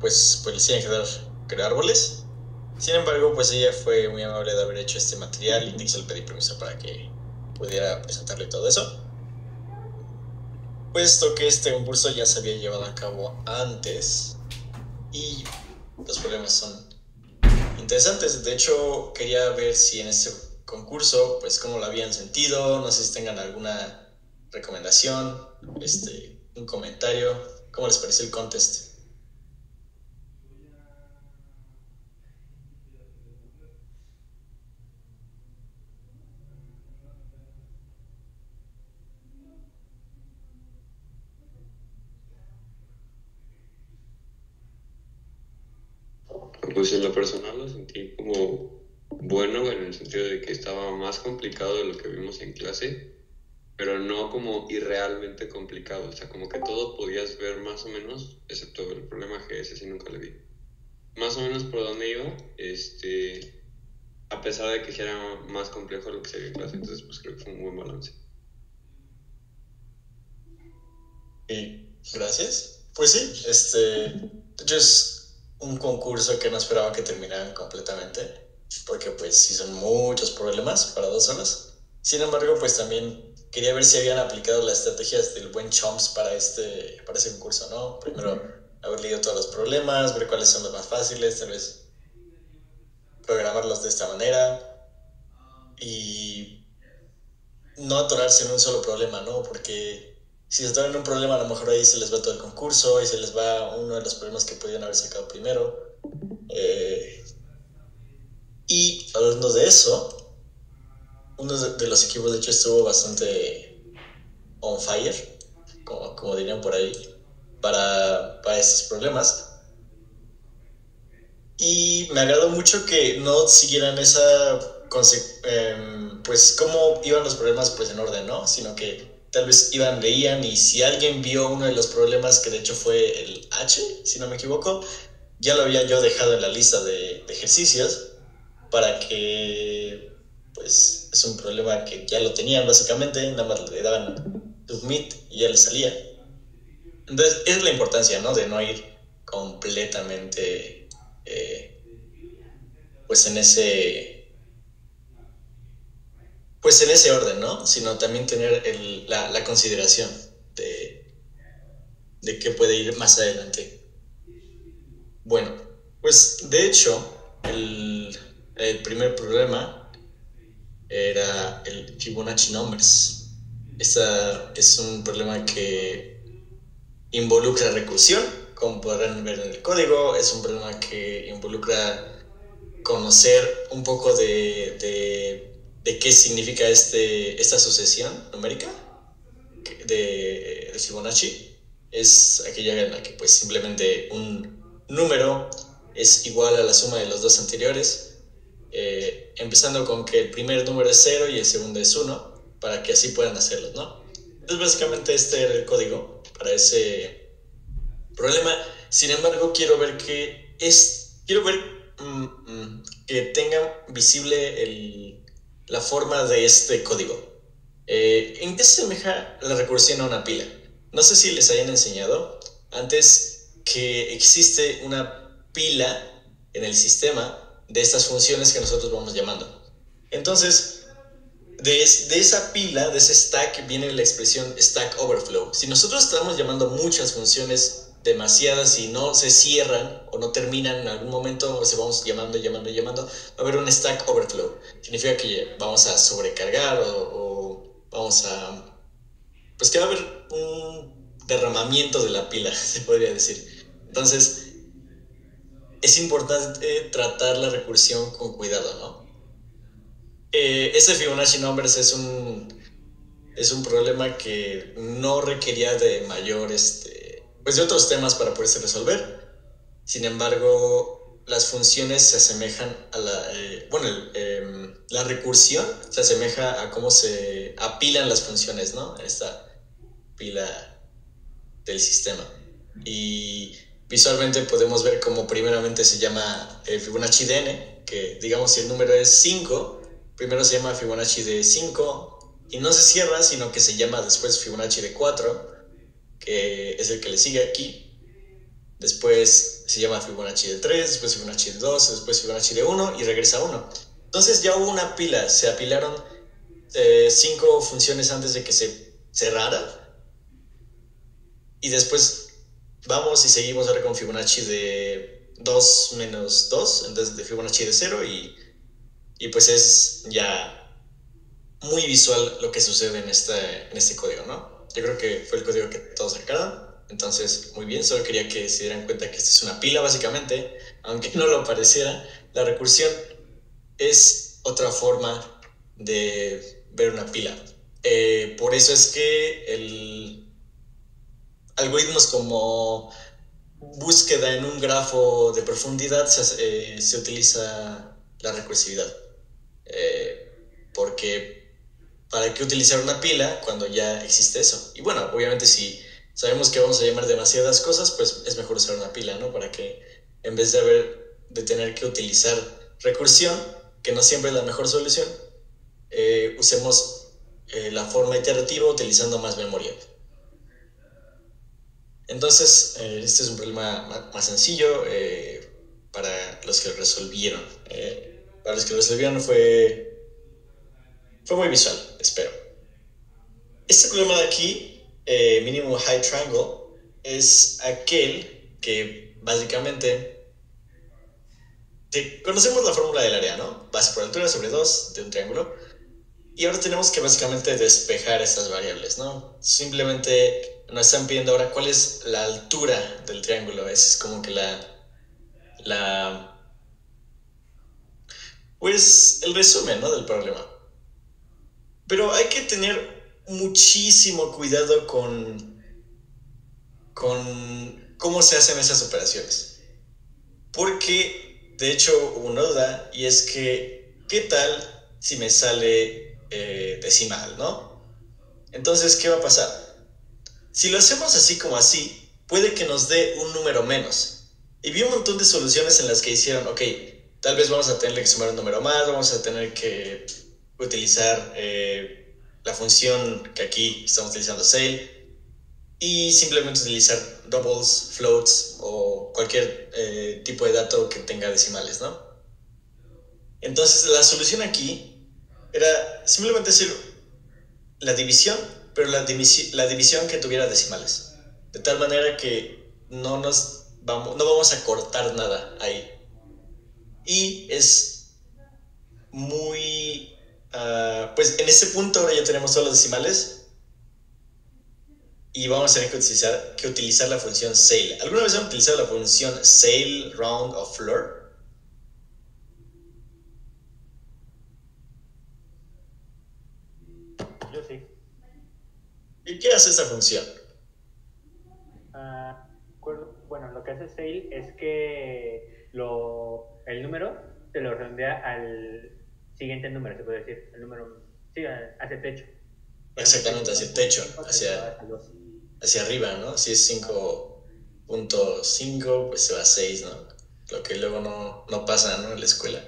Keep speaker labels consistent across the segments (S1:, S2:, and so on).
S1: pues les tienen que dar crear árboles. Sin embargo, pues ella fue muy amable de haber hecho este material y Dixel pedí permiso para que pudiera presentarle todo eso. Puesto que este concurso ya se había llevado a cabo antes y los problemas son interesantes. De hecho, quería ver si en este concurso, pues cómo lo habían sentido, no sé si tengan alguna recomendación, un comentario, cómo les pareció el contest.
S2: Pues en lo personal lo sentí como bueno en el sentido de que estaba más complicado de lo que vimos en clase, pero no como irrealmente complicado, o sea, como que todo podías ver más o menos, excepto el problema que ese sí nunca le vi. Más o menos por dónde iba, a pesar de que sí era más complejo lo que se vio en clase, entonces pues creo que fue un buen balance.
S1: Y gracias. Pues sí, de hecho es un concurso que no esperaba que terminaran completamente, porque pues sí son muchos problemas para 2 horas. Sin embargo, pues también quería ver si habían aplicado las estrategias del buen Chomps para ese concurso, ¿no? Primero haber leído todos los problemas, ver cuáles son los más fáciles, tal vez programarlos de esta manera y no atorarse en un solo problema, ¿no? Porque si se atoran en un problema, a lo mejor ahí se les va todo el concurso y se les va uno de los problemas que podían haber sacado primero. Eh, y hablando de eso, uno de los equipos de hecho estuvo bastante on fire, como dirían por ahí, para estos problemas. Y me agradó mucho que no siguieran pues cómo iban los problemas pues en orden, ¿no? Sino que tal vez iban, leían y si alguien vio uno de los problemas, que de hecho fue el H, si no me equivoco, ya lo había yo dejado en la lista de ejercicios para que pues es un problema que ya lo tenían básicamente, nada más le daban submit y ya le salía. Entonces, esa es la importancia, ¿no? De no ir completamente eh, pues en ese pues en ese orden, ¿no? Sino también tener la consideración de, de qué puede ir más adelante. Bueno, pues de hecho, el primer problema era el Fibonacci Numbers. Este es un problema que involucra recursión, como podrán ver en el código, es un problema que involucra conocer un poco de qué significa esta sucesión numérica de Fibonacci. Es aquella en la que pues simplemente un número es igual a la suma de los dos anteriores, empezando con que el primer número es 0 y el segundo es 1, para que así puedan hacerlos, ¿no? Entonces básicamente este era el código para ese problema. Sin embargo, quiero ver que tengan visible la forma de este código. ¿En qué se asemeja la recursión a una pila? No sé si les hayan enseñado antes que existe una pila en el sistema de estas funciones que nosotros vamos llamando. Entonces, de esa pila, de ese stack, viene la expresión stack overflow. Si nosotros estamos llamando muchas funciones demasiadas y no se cierran o no terminan en algún momento, o se vamos llamando, llamando, llamando, va a haber un stack overflow. Significa que vamos a sobrecargar o vamos a... Pues que va a haber un derramamiento de la pila, se podría decir. Entonces, es importante tratar la recursión con cuidado, ¿no? Ese Fibonacci Numbers es un problema que no requería de mayor, pues de otros temas para poderse resolver. Sin embargo, las funciones se asemejan a la recursión se asemeja a cómo se apilan las funciones, ¿no? Esta pila del sistema. Y visualmente podemos ver cómo primeramente se llama Fibonacci de n, que digamos si el número es 5, primero se llama Fibonacci de 5 y no se cierra, sino que se llama después Fibonacci de 4, que es el que le sigue aquí. después se llama Fibonacci de 3, después Fibonacci de 2, después Fibonacci de 1 y regresa a 1. Entonces ya hubo una pila, se apilaron 5 funciones antes de que se cerrara y después vamos y seguimos ahora con Fibonacci de 2 menos 2, entonces de Fibonacci de 0 y pues es ya muy visual lo que sucede en este código, ¿no? Yo creo que fue el código que todos sacaron, entonces muy bien, solo quería que se dieran cuenta que esta es una pila básicamente, aunque no lo pareciera. La recursión es otra forma de ver una pila. Por eso es que algoritmos como búsqueda en un grafo de profundidad se utiliza la recursividad. Porque ¿para qué utilizar una pila cuando ya existe eso? Y bueno, obviamente si sabemos que vamos a llamar demasiadas cosas, pues es mejor usar una pila, ¿no? Para que en vez de tener que utilizar recursión, que no siempre es la mejor solución, usemos la forma iterativa utilizando más memoria. Entonces, este es un problema más sencillo para los que lo resolvieron. Para los que lo resolvieron fue muy visual, espero. Este problema de aquí, Minimum Height Triangle, es aquel que básicamente conocemos la fórmula del área, ¿no? Base por altura sobre 2 de un triángulo. Y ahora tenemos que básicamente despejar estas variables, ¿no? Simplemente nos están pidiendo ahora cuál es la altura del triángulo. Esa es como que la pues el resumen, ¿no? Del problema. Pero hay que tener muchísimo cuidado con cómo se hacen esas operaciones. Porque, de hecho, hubo una duda y es que, ¿qué tal si me sale decimal, ¿no? Entonces, ¿qué va a pasar? Si lo hacemos así como así, puede que nos dé un número menos. Y vi un montón de soluciones en las que hicieron, ok, tal vez vamos a tener que sumar un número más, vamos a tener que utilizar la función que aquí estamos utilizando, Sale, y simplemente utilizar doubles, floats o cualquier tipo de dato que tenga decimales, ¿no? Entonces la solución aquí era simplemente hacer la división, pero la división que tuviera decimales. De tal manera que no vamos a cortar nada ahí. Y es muy... pues en este punto ahora ya tenemos todos los decimales y vamos a tener que utilizar la función Sale. ¿Alguna vez han utilizado la función Sale, Round o Floor?
S3: Yo sí.
S1: ¿Y qué hace esta función?
S3: Bueno, lo que hace Sale es que el número se lo redondea al siguiente número, se puede decir. El número, sí, hacia el techo.
S1: Exactamente, hacia el techo, hacia arriba, ¿no? Si es 5.5, pues se va a 6, ¿no? Lo que luego no pasa, ¿no? En la escuela.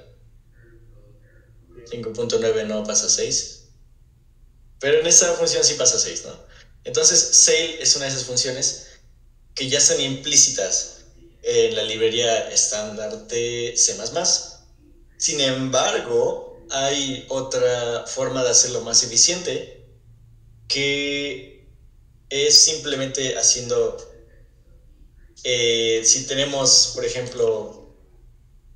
S1: 5.9 no pasa a 6. Pero en esta función sí pasa a 6, ¿no? Entonces, Sale es una de esas funciones que ya están implícitas en la librería estándar de C++. Sin embargo, hay otra forma de hacerlo más eficiente, que es simplemente haciendo, si tenemos, por ejemplo,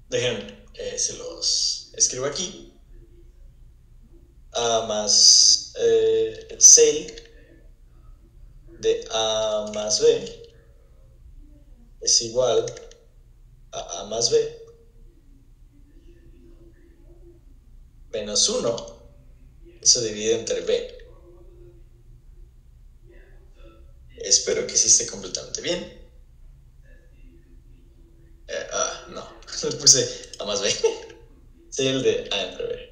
S1: dejen, se los escribo aquí, A más el Sale de A más B es igual a A más B menos 1, eso dividido entre B. Espero que sí esté completamente bien. No, le puse A más B. Soy el de A entre B.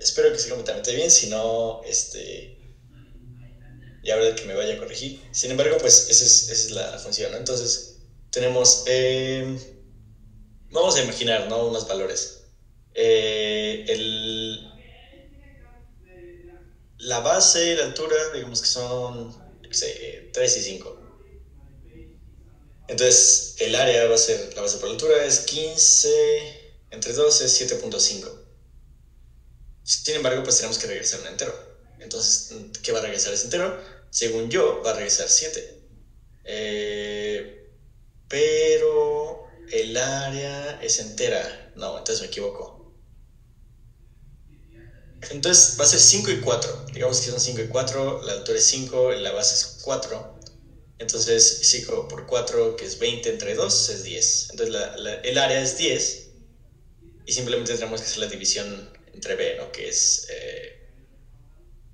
S1: Espero que esté completamente bien, si no, ya habrá que me vaya a corregir. Sin embargo, pues esa es la función, ¿no? Entonces, tenemos, vamos a imaginar, ¿no? Unos valores. La base, la altura, digamos que son, no sé, 3 y 5. Entonces, el área va a ser, la base por altura es 15 entre 2 es 7.5. Sin embargo, pues tenemos que regresar un entero. Entonces, ¿qué va a regresar ese entero? Según yo, va a regresar 7. Pero el área es entera. No, entonces me equivoco. Entonces va a ser 5 y 4. Digamos que son 5 y 4. La altura es 5, la base es 4. Entonces 5 por 4, que es 20 entre 2, es 10. Entonces el área es 10. Y simplemente tenemos que hacer la división entre B, ¿no? Que es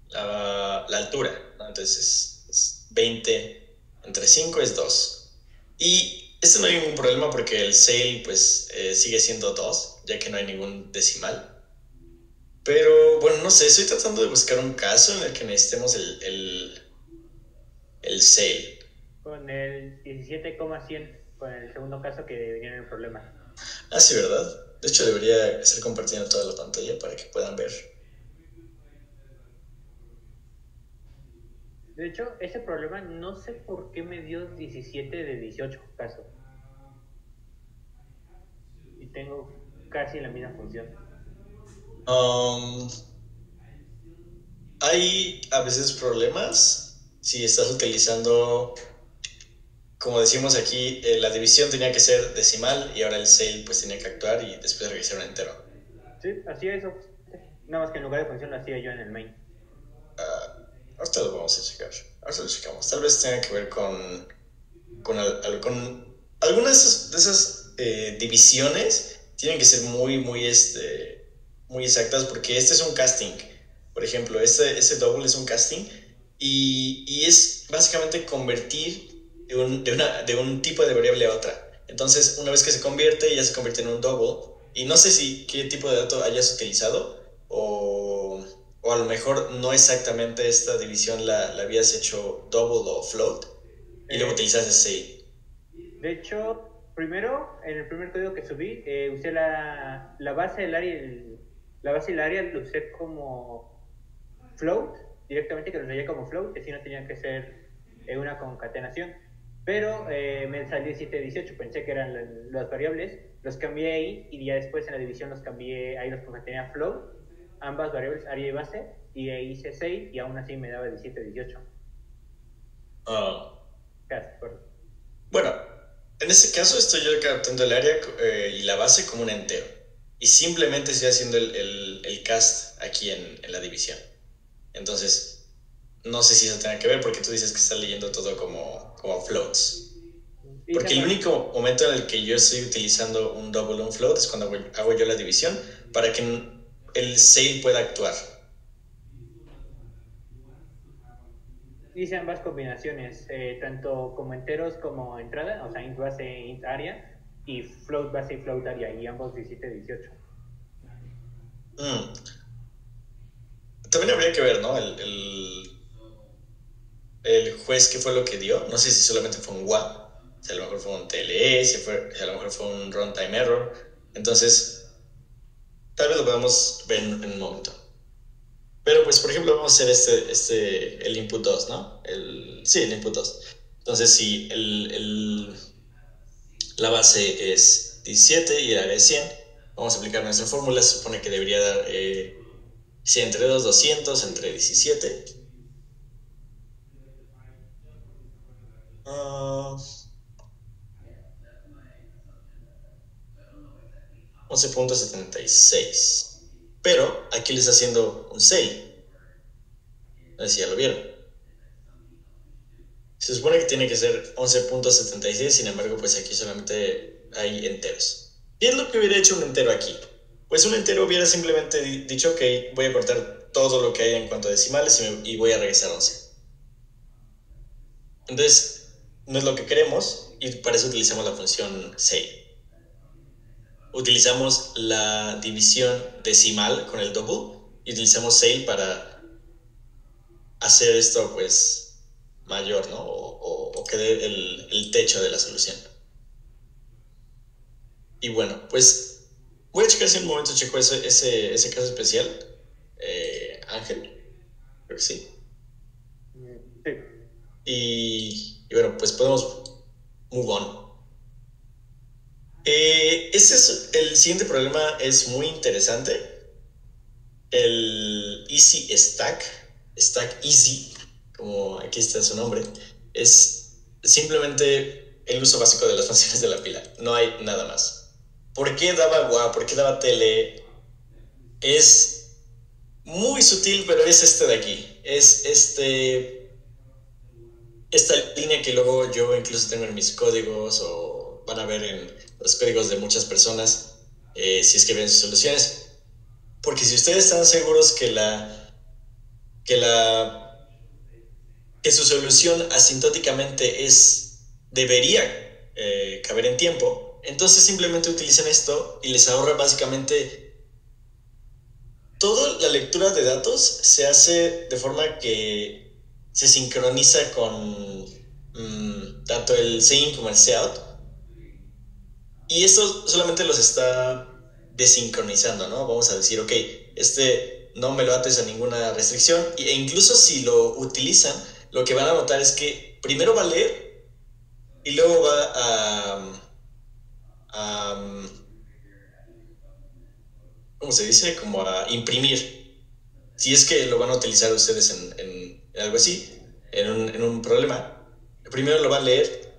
S1: la altura, ¿no? Entonces es 20 entre 5 es 2. Y este no hay ningún problema porque el sail pues sigue siendo 2, ya que no hay ningún decimal. Pero bueno, no sé, estoy tratando de buscar un caso en el que necesitemos el sail.
S3: Con el 17,100, con el segundo caso que venía en el problema.
S1: Ah, sí, ¿verdad? De hecho, debería estar compartiendo toda la pantalla para que puedan ver.
S3: De hecho, ese problema no sé por qué me dio 17 de 18 casos. Y tengo casi la misma función.
S1: Hay a veces problemas si estás utilizando, como decimos aquí, la división tenía que ser decimal y ahora el sail pues tenía que actuar y después regresar un entero.
S3: Sí, hacía eso. Nada más que en lugar de función lo hacía yo en el main.
S1: Ahorita lo vamos a checar. Ahorita lo checamos. Tal vez tenga que ver con algunas de esas divisiones tienen que ser muy exactas porque este es un casting. Por ejemplo, ese double es un casting y es básicamente convertir de un tipo de variable a otra. Entonces, una vez que se convierte, ya se convierte en un double. Y no sé si qué tipo de dato hayas utilizado o a lo mejor no exactamente esta división la habías hecho double o float y luego utilizas ese.
S3: De hecho, primero, en el primer código que subí, usé la base del área la base del área lo usé como float, directamente que lo leía como float, que si no tenía que ser una concatenación. Pero me salió 718, pensé que eran las variables, los cambié ahí y ya después en la división los cambié, ahí los concatené a float, ambas variables, área y base, y ahí hice 6 y aún así me daba 1718. Casi,
S1: Bueno, en este caso estoy yo captando el área y la base como un entero. Y simplemente estoy haciendo el cast aquí en la división. Entonces, no sé si eso tenga que ver porque tú dices que estás leyendo todo como floats. Porque el único momento en el que yo estoy utilizando un double o un float es cuando hago yo la división para que el sail pueda actuar.
S3: Hice ambas combinaciones, tanto como enteros como entrada, o sea, int base, int área, y float base y float área, y ambos 17-18.
S1: También habría que ver, ¿no? El juez qué fue lo que dio. No sé si solamente fue un WA, si a lo mejor fue un TLE, si a lo mejor fue un runtime error. Entonces, tal vez lo podamos ver en un momento. Pero pues, por ejemplo, vamos a hacer el input 2, ¿no? Sí, el input 2. Entonces, si la base es 17 y el área es 100, vamos a aplicar nuestra fórmula. Se supone que debería dar 100 entre 2, 200 entre 17. 11.76. Pero aquí le está haciendo un 6. No sé si ya lo vieron. Se supone que tiene que ser 11.76, sin embargo, pues aquí solamente hay enteros. ¿Qué es lo que hubiera hecho un entero aquí? Pues un entero hubiera simplemente dicho, ok, voy a cortar todo lo que hay en cuanto a decimales y voy a regresar 11. Entonces, no es lo que queremos y para eso utilizamos la función say. Utilizamos la división decimal con el double y utilizamos say para hacer esto pues mayor, ¿no? O que dé el techo de la solución. Y bueno, pues voy a checar si en un momento checo ese caso especial. Ángel, creo que sí.
S3: Sí.
S1: Y bueno, pues podemos move on. Ese es el siguiente problema, es muy interesante. El Easy Stack, Stack Easy, como aquí está su nombre, es simplemente el uso básico de las funciones de la pila. No hay nada más. ¿Por qué daba WA? ¿Por qué daba tele? Es muy sutil, pero es este de aquí. Es esta línea que luego yo incluso tengo en mis códigos o van a ver en los códigos de muchas personas si es que ven sus soluciones. Porque si ustedes están seguros que la que su solución asintóticamente debería caber en tiempo, entonces simplemente utilizan esto y les ahorra básicamente toda la lectura de datos se hace de forma que se sincroniza con tanto el SYN como el SEOUT y esto solamente los está desincronizando, ¿no? Vamos a decir, ok, no me lo ates a ninguna restricción e incluso si lo utilizan, lo que van a notar es que primero va a leer y luego va a ¿cómo se dice? Como a imprimir. Si es que lo van a utilizar ustedes en algo así, en un problema, primero lo va a leer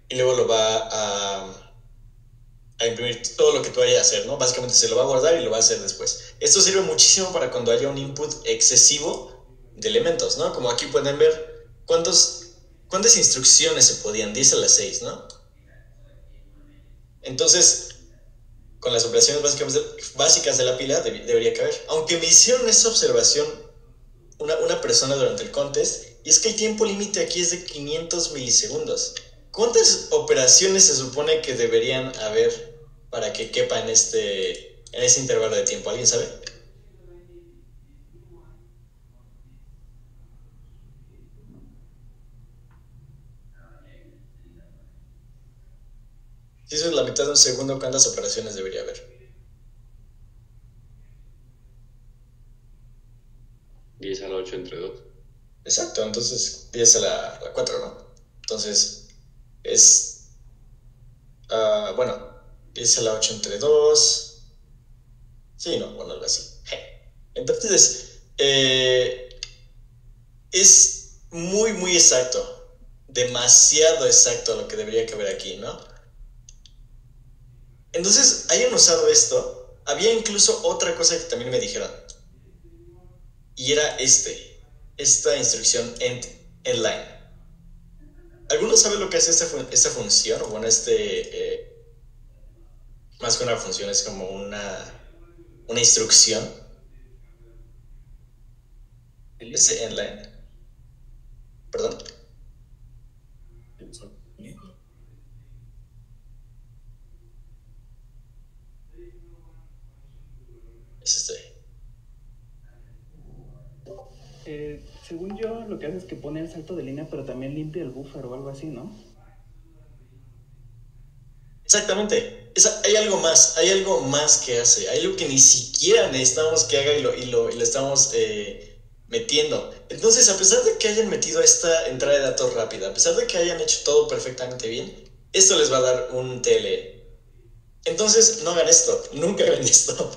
S1: y luego lo va a imprimir todo lo que tú vayas a hacer, ¿no? Básicamente se lo va a guardar y lo va a hacer después. Esto sirve muchísimo para cuando haya un input excesivo de elementos, ¿no? Como aquí pueden ver cuántas instrucciones se podían, 10 a la 6, ¿no? Entonces, con las operaciones básicas de la pila debería caber. Aunque me hicieron esta observación una persona durante el contest, y es que el tiempo límite aquí es de 500 milisegundos. ¿Cuántas operaciones se supone que deberían haber para que quepa en ese intervalo de tiempo? ¿Alguien sabe? Si eso es la mitad de un segundo, ¿cuántas operaciones debería haber?
S2: 10 a la 8 entre 2.
S1: Exacto, entonces 10 a la 4, ¿no? Entonces es, bueno, 10 a la 8 entre 2. Sí, no, bueno, algo así. Entonces, es muy, muy exacto. Demasiado exacto lo que debería caber aquí, ¿no? Entonces, hayan usado esto. Había incluso otra cosa que también me dijeron. Y era esta instrucción endline. ¿Alguno sabe lo que hace esta función? Bueno, más que una función, es como una instrucción. Ese endline. Perdón. Es
S4: Según yo, lo que hace es que pone el salto de línea, pero también limpia el buffer o algo así, ¿no?
S1: Exactamente. Hay algo más que hace, hay algo que ni siquiera necesitamos que haga y lo estamos metiendo. Entonces, a pesar de que hayan metido esta entrada de datos rápida, a pesar de que hayan hecho todo perfectamente bien, esto les va a dar un TLE. Entonces, no hagan esto, nunca hagan esto.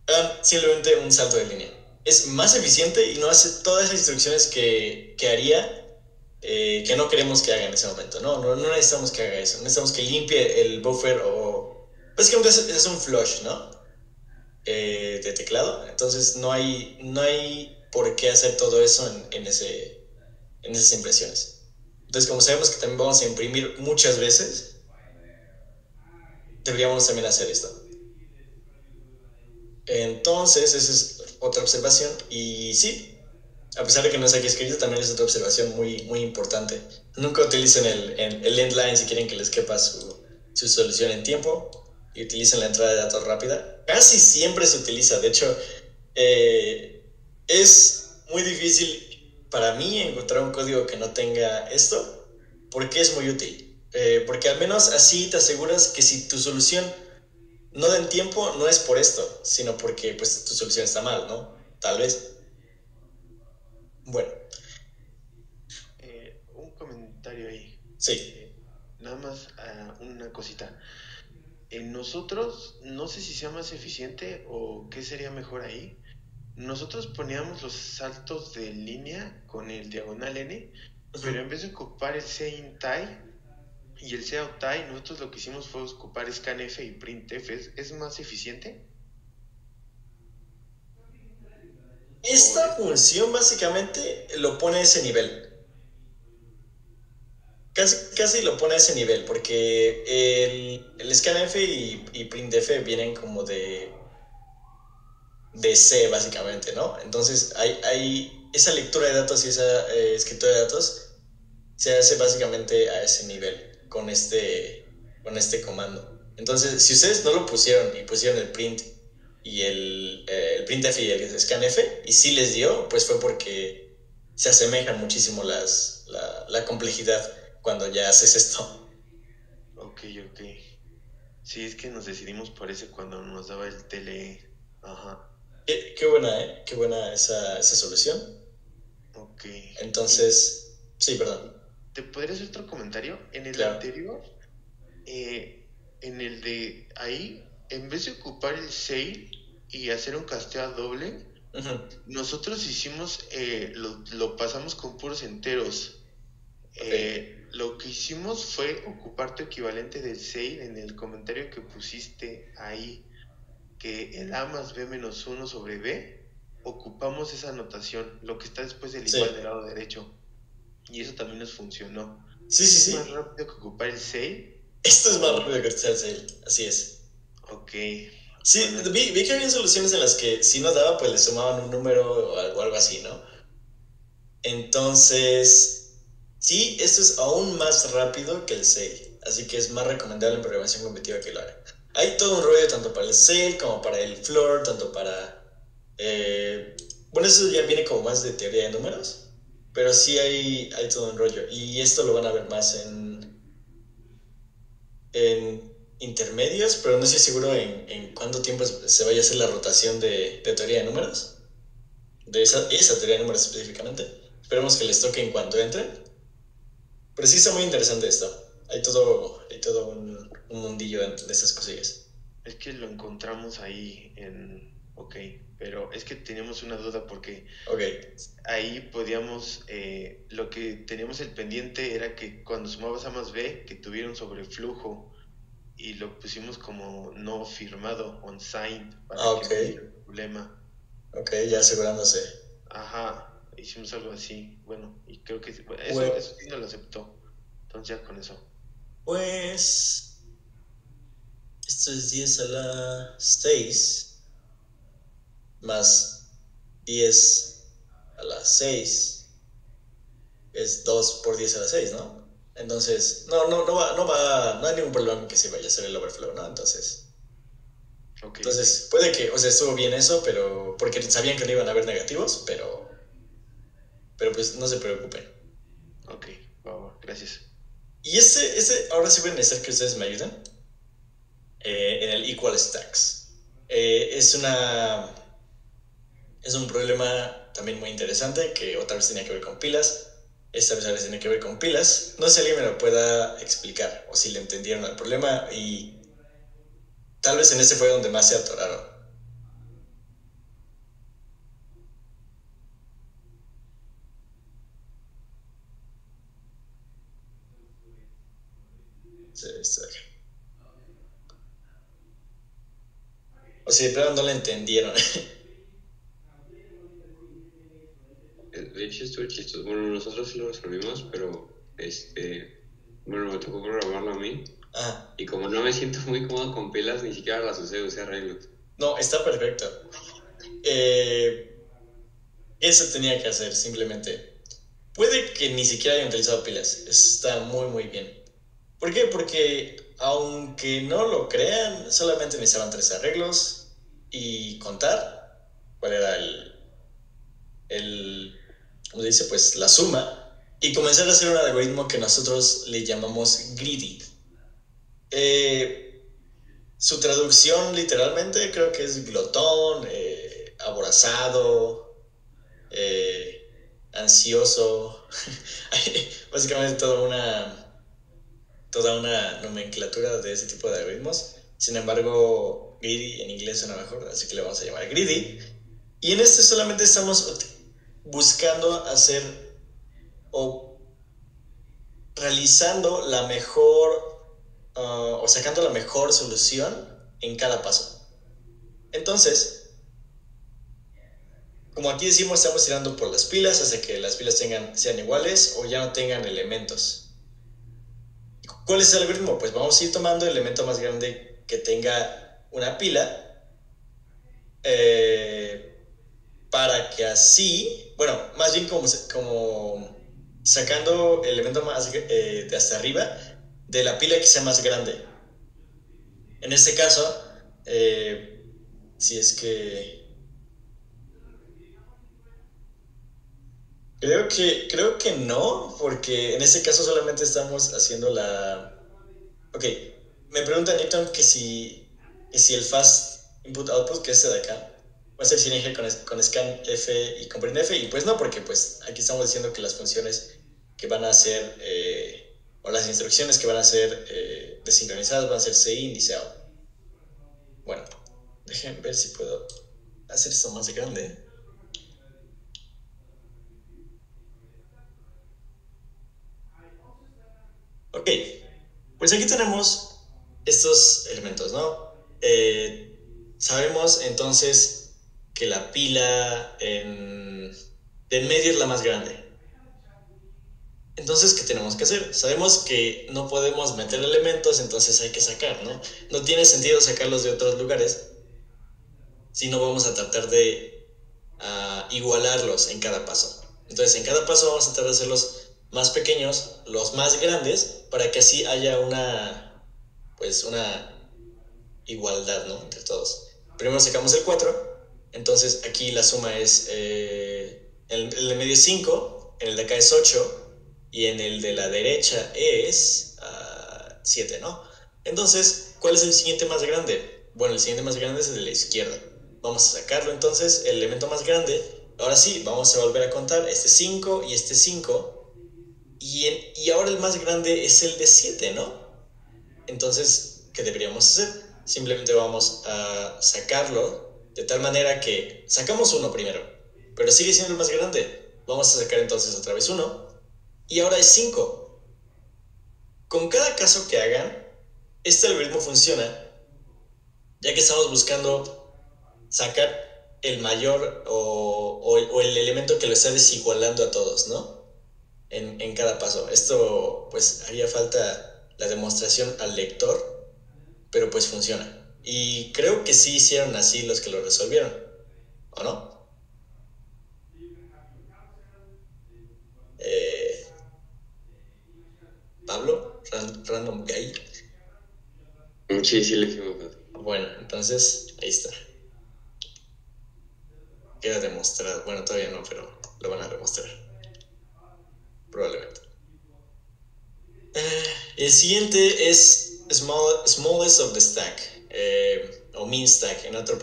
S1: Hagan simplemente un salto de línea. Es más eficiente y no hace todas esas instrucciones que haría que no queremos que haga en ese momento. No necesitamos que haga eso. Necesitamos que limpie el buffer o... Básicamente es un flush, ¿no? De teclado. Entonces no hay por qué hacer todo eso en esas impresiones. Entonces, como sabemos que también vamos a imprimir muchas veces, deberíamos también hacer esto. Entonces, esa es otra observación. Y sí, a pesar de que no es aquí escrito, también es otra observación muy, muy importante. Nunca utilicen el endline si quieren que les quepa su solución en tiempo y utilicen la entrada de datos rápida. Casi siempre se utiliza. De hecho, es muy difícil para mí encontrar un código que no tenga esto porque es muy útil. Porque al menos así te aseguras que si tu solución no da en tiempo, no es por esto, sino porque pues tu solución está mal, ¿no? Tal vez. Bueno,
S5: Un comentario ahí.
S1: sí.
S5: Nada más una cosita. En nosotros, no sé si sea más eficiente o qué sería mejor ahí. Nosotros poníamos los saltos de línea con el diagonal N, pero en vez de ocupar el sein tie y el seout tie, nosotros lo que hicimos fue ocupar scanf y printf. ¿Es más eficiente?
S1: Esta función básicamente lo pone a ese nivel. Casi lo pone a ese nivel, porque el scanf y printf vienen como de C, básicamente, ¿no? Entonces, hay esa lectura de datos y esa escritura de datos se hace básicamente a ese nivel con este comando. Entonces, si ustedes no lo pusieron y pusieron el print y el printf y el scanf y sí les dio, pues fue porque se asemejan muchísimo la complejidad cuando ya haces esto.
S5: Ok. Sí, es que nos decidimos por ese cuando nos daba el TLE. Ajá.
S1: Qué buena, ¿eh? Qué buena esa solución.
S5: Ok.
S1: Entonces, sí, perdón.
S5: ¿Te podría hacer otro comentario? En el
S1: Claro.
S5: anterior, en el de ahí, en vez de ocupar el sail y hacer un casteo doble, nosotros hicimos, lo pasamos con puros enteros. Lo que hicimos fue ocupar tu equivalente del sail en el comentario que pusiste ahí, que el A más B menos 1 sobre B, ocupamos esa notación, lo que está después del igual del lado derecho. Y eso también nos funcionó.
S1: Sí.
S5: ¿Es más rápido que ocupar el sail?
S1: Esto es más rápido que ocupar el sail, así es.
S5: Ok.
S1: Sí, bueno, vi que había soluciones en las que si no daba, pues le sumaban un número o algo así, ¿no? Entonces, sí, esto es aún más rápido que el sail, así que es más recomendable en programación competitiva que lo haga. Hay todo un rollo tanto para el sail como para el floor, tanto para... bueno, eso ya viene como más de teoría de números, pero sí hay todo un rollo. Y esto lo van a ver más en intermedios, pero no estoy seguro en cuánto tiempo se vaya a hacer la rotación de teoría de números, de esa teoría de números específicamente. Esperemos que les toque en cuanto entren. Pero sí está muy interesante esto. Hay todo un mundillo de esas cosillas.
S5: Es que lo encontramos ahí en... Ok, pero es que teníamos una duda porque ahí podíamos... lo que teníamos el pendiente era que cuando sumabas A más B, que tuviera un sobreflujo, y lo pusimos como no firmado, unsigned, para que no hubiera problema.
S1: Ok, ya asegurándose.
S5: Ajá, hicimos algo así. Bueno, y creo que eso sí no lo aceptó. Entonces ya con eso.
S1: Pues... esto es 10 a la 6 más 10 a la 6 es 2 por 10 a la 6, ¿no? Entonces, no hay ningún problema en que se vaya a hacer el overflow, ¿no? Entonces, puede que, o sea, estuvo bien eso, pero porque sabían que no iban a haber negativos, pero pues no se preocupen.
S5: Ok, wow, gracias.
S1: Y ahora sí voy a necesitar que ustedes me ayuden en el equal stacks. Es un problema también muy interesante que otra vez tenía que ver con pilas. Esta vez tiene que ver con pilas. No sé si alguien me lo pueda explicar o si le entendieron el problema y tal vez en este fue donde más se atoraron. Sí, o si de plano no le entendieron.
S2: De hecho, estuvo chistoso. Bueno, nosotros sí lo resolvimos, pero bueno, me tocó programarlo a mí. Y como no me siento muy cómodo con pilas, ni siquiera las usé arreglos.
S1: No, está perfecto. Eso tenía que hacer, simplemente. Puede que ni siquiera hayan utilizado pilas. Está muy, muy bien. ¿Por qué? Porque aunque no lo crean, solamente necesitaban 3 arreglos y contar cuál era ¿cómo se dice? Pues la suma. Y comenzar a hacer un algoritmo que nosotros le llamamos greedy. Su traducción literalmente creo que es glotón, aborazado, ansioso. Básicamente toda una nomenclatura de ese tipo de algoritmos. Sin embargo, greedy en inglés suena mejor, así que le vamos a llamar greedy. Y en este solamente estamos buscando hacer o realizando la mejor o sacando la mejor solución en cada paso. Entonces, como aquí decimos, estamos tirando por las pilas hasta que las pilas sean iguales o ya no tengan elementos. ¿Cuál es el algoritmo? Pues vamos a ir tomando el elemento más grande que tenga una pila para que así, bueno, más bien como sacando el elemento más de hasta arriba de la pila que sea más grande. En este caso, si es que creo que no, porque en este caso solamente estamos haciendo la... Ok, me pregunta Newton que si el fast input output, que es este de acá, va a ser sin eje con scanf y con printf, y pues no, porque pues aquí estamos diciendo que las funciones que van a ser, o las instrucciones que van a ser desincronizadas van a ser cin y cout. Bueno, déjenme ver si puedo hacer esto más grande. Ok, pues aquí tenemos estos elementos, ¿no? Sabemos entonces que la pila de en medio es la más grande. Entonces, ¿qué tenemos que hacer? Sabemos que no podemos meter elementos, entonces hay que sacar, ¿no? No tiene sentido sacarlos de otros lugares si no vamos a tratar de igualarlos en cada paso. Entonces, en cada paso vamos a tratar de hacerlos más pequeños, los más grandes, para que así haya una igualdad, ¿no? Entre todos. Primero sacamos el 4, entonces aquí la suma es, el de medio es 5, en el de acá es 8, y en el de la derecha es 7, ¿no? Entonces, ¿cuál es el siguiente más grande? Bueno, el siguiente más grande es el de la izquierda. Vamos a sacarlo entonces, el elemento más grande. Ahora sí, vamos a volver a contar este 5 y este 5. Y ahora el más grande es el de 7, ¿no? Entonces, ¿qué deberíamos hacer? Simplemente vamos a sacarlo de tal manera que sacamos 1 primero, pero sigue siendo el más grande. Vamos a sacar entonces otra vez 1 y ahora es 5. Con cada caso que hagan, este algoritmo funciona, ya que estamos buscando sacar el mayor o el elemento que lo está desigualando a todos, ¿no? En cada paso. Esto, pues, haría falta la demostración al lector, pero pues funciona. Y creo que sí hicieron así los que lo resolvieron, ¿o no? Pablo, Random Guy.
S2: Sí, sí le hicimos.
S1: Bueno, entonces ahí está. Queda demostrado. Bueno, todavía no, pero lo van a demostrar. Probablemente. El siguiente es smallest of the stack, o min stack en otro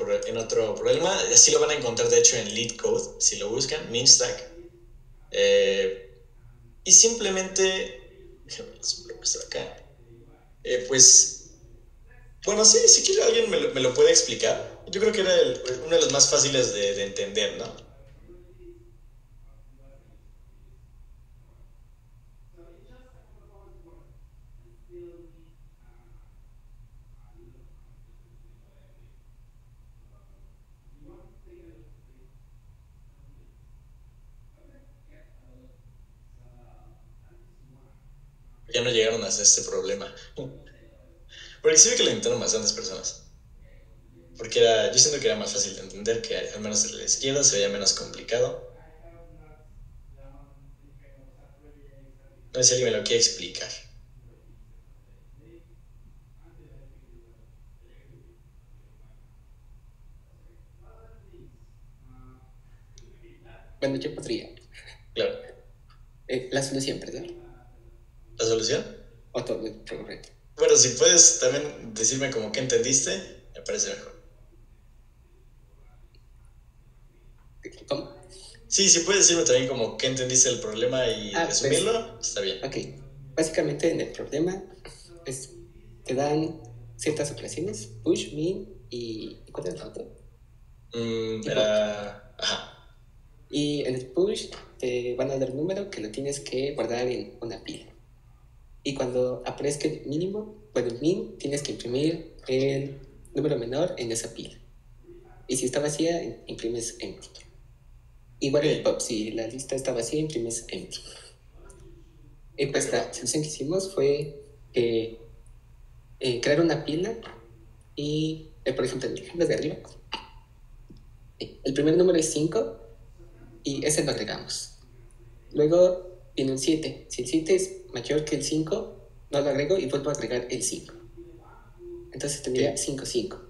S1: problema. Así lo van a encontrar de hecho en LeetCode, si lo buscan, min stack. Y simplemente, déjame acá. Pues, bueno, sí, si quiere alguien me lo puede explicar. Yo creo que era uno de los más fáciles de entender, ¿no? Ya no llegaron a hacer este problema. Porque sí ve que lo intentaron bastantes personas. Porque yo siento que era más fácil de entender, que al menos de la izquierda se veía menos complicado. No sé si alguien me lo quiere explicar.
S6: Bueno, yo podría.
S1: Claro.
S6: La solución, ¿verdad?
S1: ¿La solución?
S6: O todo el programa.
S1: Bueno, si puedes también decirme como qué entendiste, me parece mejor.
S6: ¿Cómo?
S1: Sí, si puedes decirme también como qué entendiste el problema y resumirlo, pues, está bien.
S6: Ok. Básicamente en el problema te dan ciertas operaciones, push, min ¿cuál era el otro?
S1: Era... Ajá.
S6: Y en el push te van a dar un número que lo tienes que guardar en una pila. Y cuando aparezca el mínimo, bueno, el min, tienes que imprimir el número menor en esa pila. Y si está vacía, imprimes empty. Igual en el pop, si la lista está vacía, imprimes empty. Y pues la solución que hicimos fue crear una pila y, por ejemplo, en el ejemplo de arriba, el primer número es 5 y ese lo agregamos. Luego viene un 7. Si el 7 es mayor que el 5, no lo agrego y vuelvo a agregar el 5. Entonces tendría 5, 5.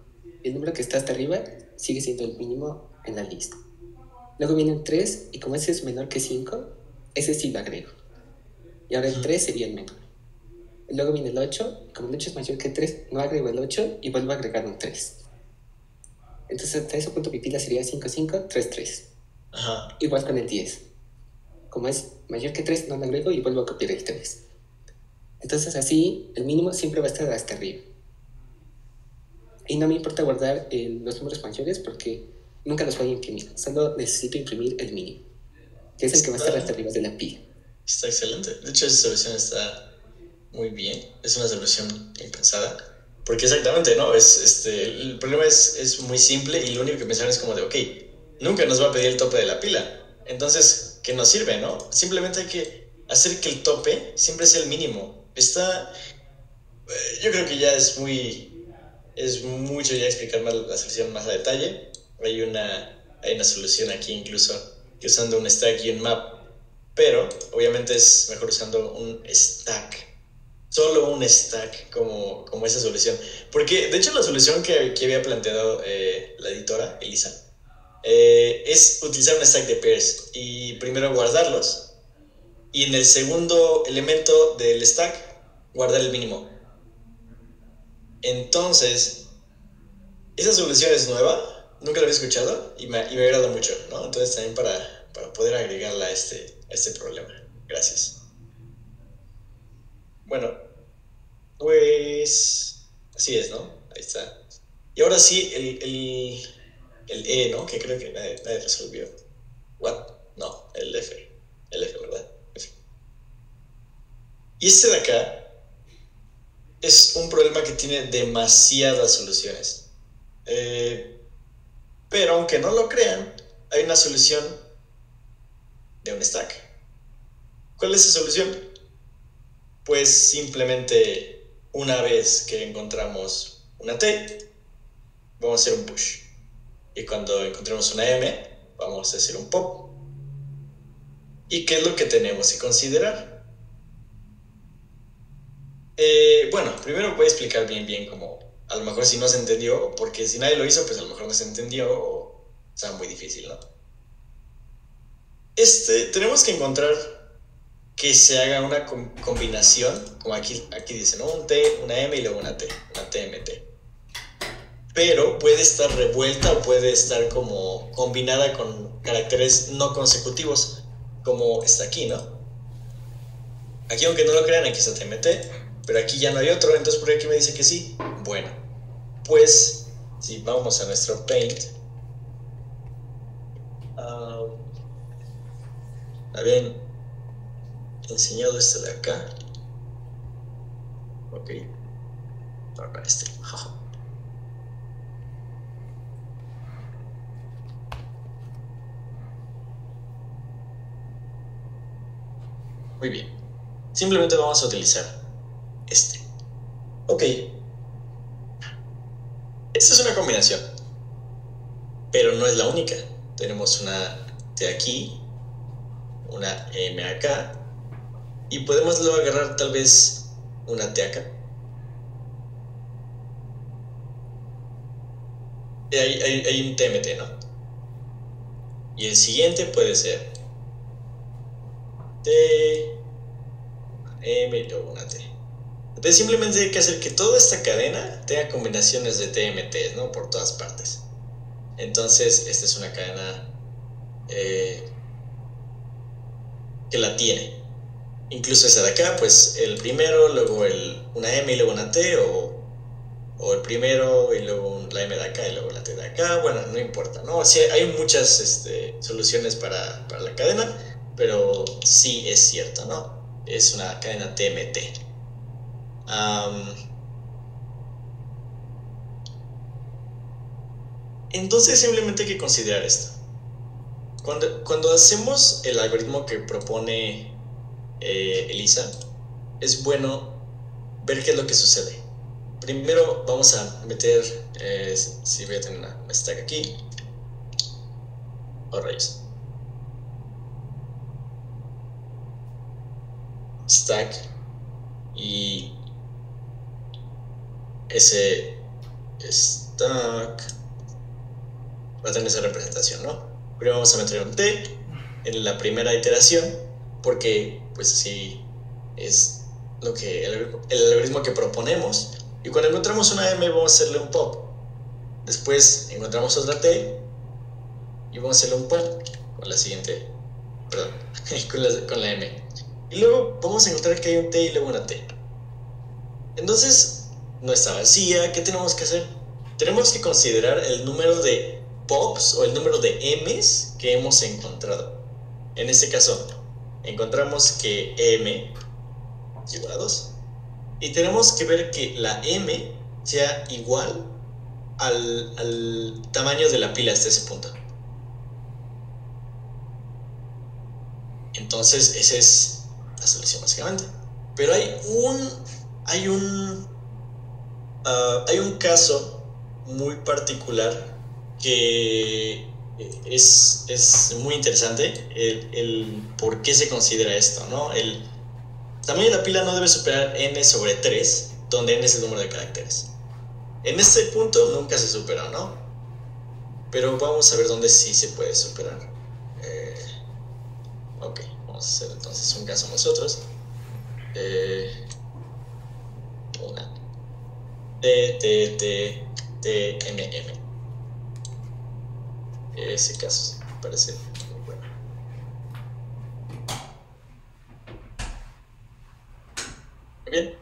S6: El número que está hasta arriba sigue siendo el mínimo en la lista. Luego viene un 3 y como ese es menor que 5, ese sí lo agrego. Y ahora el 3 sería el menor. Luego viene el 8, y como el 8 es mayor que el 3, no agrego el 8 y vuelvo a agregar un 3. Entonces hasta ese punto mi pila sería 5, 5, 3, 3.
S1: Ajá.
S6: Igual con el 10. Como es mayor que 3, no lo agrego y vuelvo a copiar el 3. Entonces así el mínimo siempre va a estar hasta arriba. Y no me importa guardar los números mayores porque nunca los voy a imprimir. Solo necesito imprimir el mínimo, que es el que va a estar hasta arriba de la pila.
S1: Está excelente. De hecho, esa solución está muy bien. Es una solución bien pensada. Porque exactamente, ¿no? El problema es muy simple y lo único que pensaron es como de, ok, nunca nos va a pedir el tope de la pila. Entonces, ¿qué nos sirve, no? Simplemente hay que hacer que el tope siempre sea el mínimo. Yo creo que ya es mucho ya explicar más la solución más a detalle. Hay una solución aquí incluso que usando un stack y un map, pero obviamente es mejor usando un stack, solo un stack como esa solución, porque de hecho la solución que había planteado la editora Elisa es utilizar un stack de pairs y primero guardarlos y en el segundo elemento del stack guardar el mínimo. Entonces, esa solución es nueva, nunca la había escuchado y me agrada mucho, ¿no? Entonces también para poder agregarla a este problema. Gracias. Bueno, pues así es, ¿no? Ahí está. Y ahora sí, el E, ¿no? Que creo que nadie resolvió. ¿What? No, el F. El F, ¿verdad? F. Y este de acá es un problema que tiene demasiadas soluciones. Pero aunque no lo crean, hay una solución de un stack. ¿Cuál es esa solución? Pues simplemente una vez que encontramos una T, vamos a hacer un push. Y cuando encontremos una M, vamos a hacer un pop. ¿Y qué es lo que tenemos que considerar? Bueno, primero voy a explicar bien como a lo mejor si no se entendió, porque si nadie lo hizo, pues a lo mejor no se entendió o sea muy difícil, ¿no? Tenemos que encontrar que se haga una combinación, como aquí dice, ¿no? Un T, una M y luego una T, una TMT. Pero puede estar revuelta o puede estar como combinada con caracteres no consecutivos, como está aquí, ¿no? Aquí, aunque no lo crean, aquí está TMT, pero aquí ya no hay otro, entonces ¿por qué me dice que sí? Bueno, pues si vamos a nuestro Paint, habían enseñado este de acá. Ok, ahora este. Muy bien. Simplemente vamos a utilizar este. Ok. Esta es una combinación. Pero no es la única. Tenemos una T aquí, una M acá. Y podemos luego agarrar tal vez una T acá. Hay un TMT, ¿no? Y el siguiente puede ser T, M y luego una T. Entonces simplemente hay que hacer que toda esta cadena tenga combinaciones de TMTs, ¿no? Por todas partes. Entonces esta es una cadena que la tiene. Incluso esa de acá, pues el primero, luego una M y luego una T, o primero y luego la M de acá y luego la T de acá. Bueno, no importa, ¿no? Sí, hay muchas soluciones para la cadena, pero sí es cierto, ¿no? Es una cadena TMT. Entonces simplemente hay que considerar esto. Cuando hacemos el algoritmo que propone Elisa, es bueno ver qué es lo que sucede. Primero vamos a meter, si voy a tener una stack aquí, rayos, stack, y ese stack va a tener esa representación, ¿no? Primero vamos a meter un T en la primera iteración, porque pues así es lo que el algoritmo que proponemos. Y cuando encontramos una M vamos a hacerle un pop. Después encontramos otra T y vamos a hacerle un pop con la siguiente, perdón, con la M. Y luego vamos a encontrar que hay un T y luego una T. Entonces no está vacía. ¿Qué tenemos que hacer? Tenemos que considerar el número de pops o el número de M's que hemos encontrado. En este caso encontramos que M es igual a 2 y tenemos que ver que la M sea igual al tamaño de la pila hasta ese punto. Entonces esa es la solución básicamente. Pero hay un caso muy particular que es muy interesante, el por qué se considera esto, ¿no? El tamaño de la pila no debe superar n sobre 3, donde n es el número de caracteres. En este punto nunca se superó, ¿no? Pero vamos a ver dónde sí se puede superar. Ok, vamos a hacer entonces un caso nosotros. Una TMM. Ese caso me parece muy bueno. Muy bien.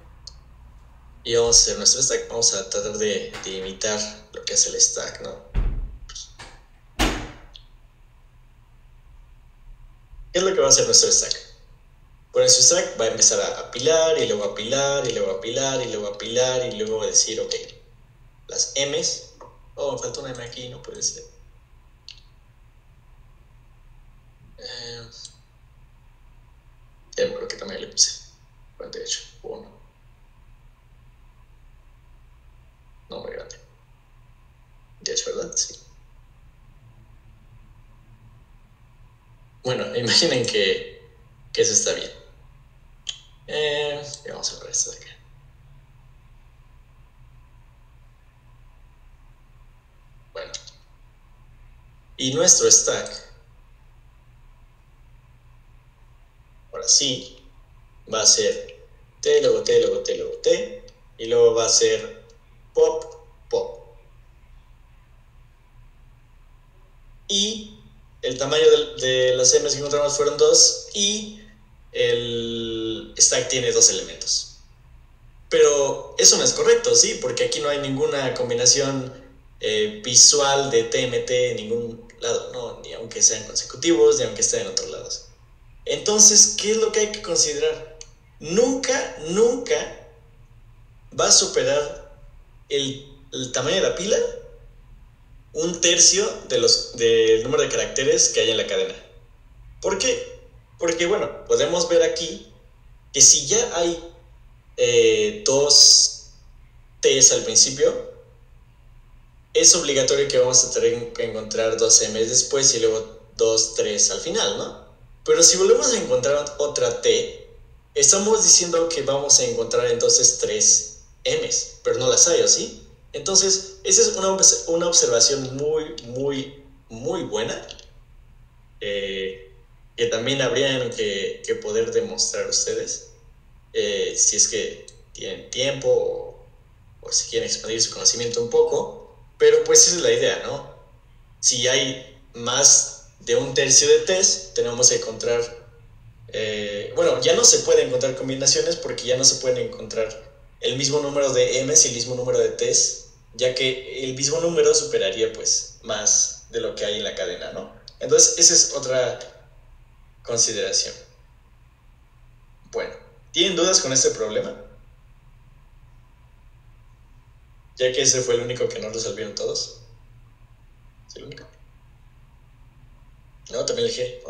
S1: Y vamos a hacer nuestro stack. Vamos a tratar de imitar lo que hace el stack, ¿no? ¿Qué es lo que va a hacer nuestro stack? Bueno, su stack va a empezar a apilar y luego apilar y luego apilar y luego apilar y luego decir, ok, las M's. Oh, me falta una M aquí, no puede ser. Creo que también le puse 48, 1. No muy grande. 10, ¿verdad? Sí. Bueno, imaginen que eso está bien. Vamos a ver esto de acá. Bueno. Y nuestro stack, ahora sí, va a ser T, luego T, luego T, luego T, y luego va a ser pop, pop. Y el tamaño de las M's que encontramos fueron 2 y el stack tiene 2 elementos. Pero eso no es correcto, ¿sí? Porque aquí no hay ninguna combinación visual de TMT en ningún lado, ¿no? Ni aunque sean consecutivos, ni aunque estén en otros lados. Entonces, ¿qué es lo que hay que considerar? Nunca va a superar el tamaño de la pila un tercio del número de caracteres que hay en la cadena. ¿Por qué? Porque, bueno, podemos ver aquí que si ya hay 2 T's al principio, es obligatorio que vamos a tener que encontrar 2 M's después y luego 2, 3 al final, ¿no? Pero si volvemos a encontrar otra T, estamos diciendo que vamos a encontrar entonces 3 M's, pero no las hay, ¿o sí? Entonces, esa es una observación muy buena, que también habrían que poder demostrar ustedes, si es que tienen tiempo o si quieren expandir su conocimiento un poco. Pero pues esa es la idea, ¿no? Si hay más de un tercio de T's, tenemos que encontrar, bueno, ya no se pueden encontrar combinaciones porque ya no se pueden encontrar el mismo número de M's y el mismo número de T's ya que el mismo número superaría pues más de lo que hay en la cadena, ¿no? Entonces esa es otra consideración. Bueno, ¿tienen dudas con este problema? Ya que ese fue el único que no resolvieron todos. ¿Es el único? No, también el G.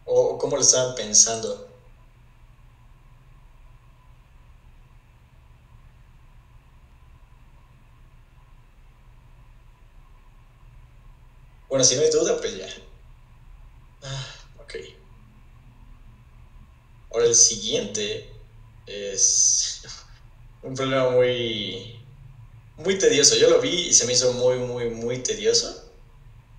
S1: ¿O cómo lo estaban pensando? Bueno, si no hay duda, pues ya. Ok. Ahora el siguiente es un problema muy tedioso. Yo lo vi y se me hizo muy tedioso.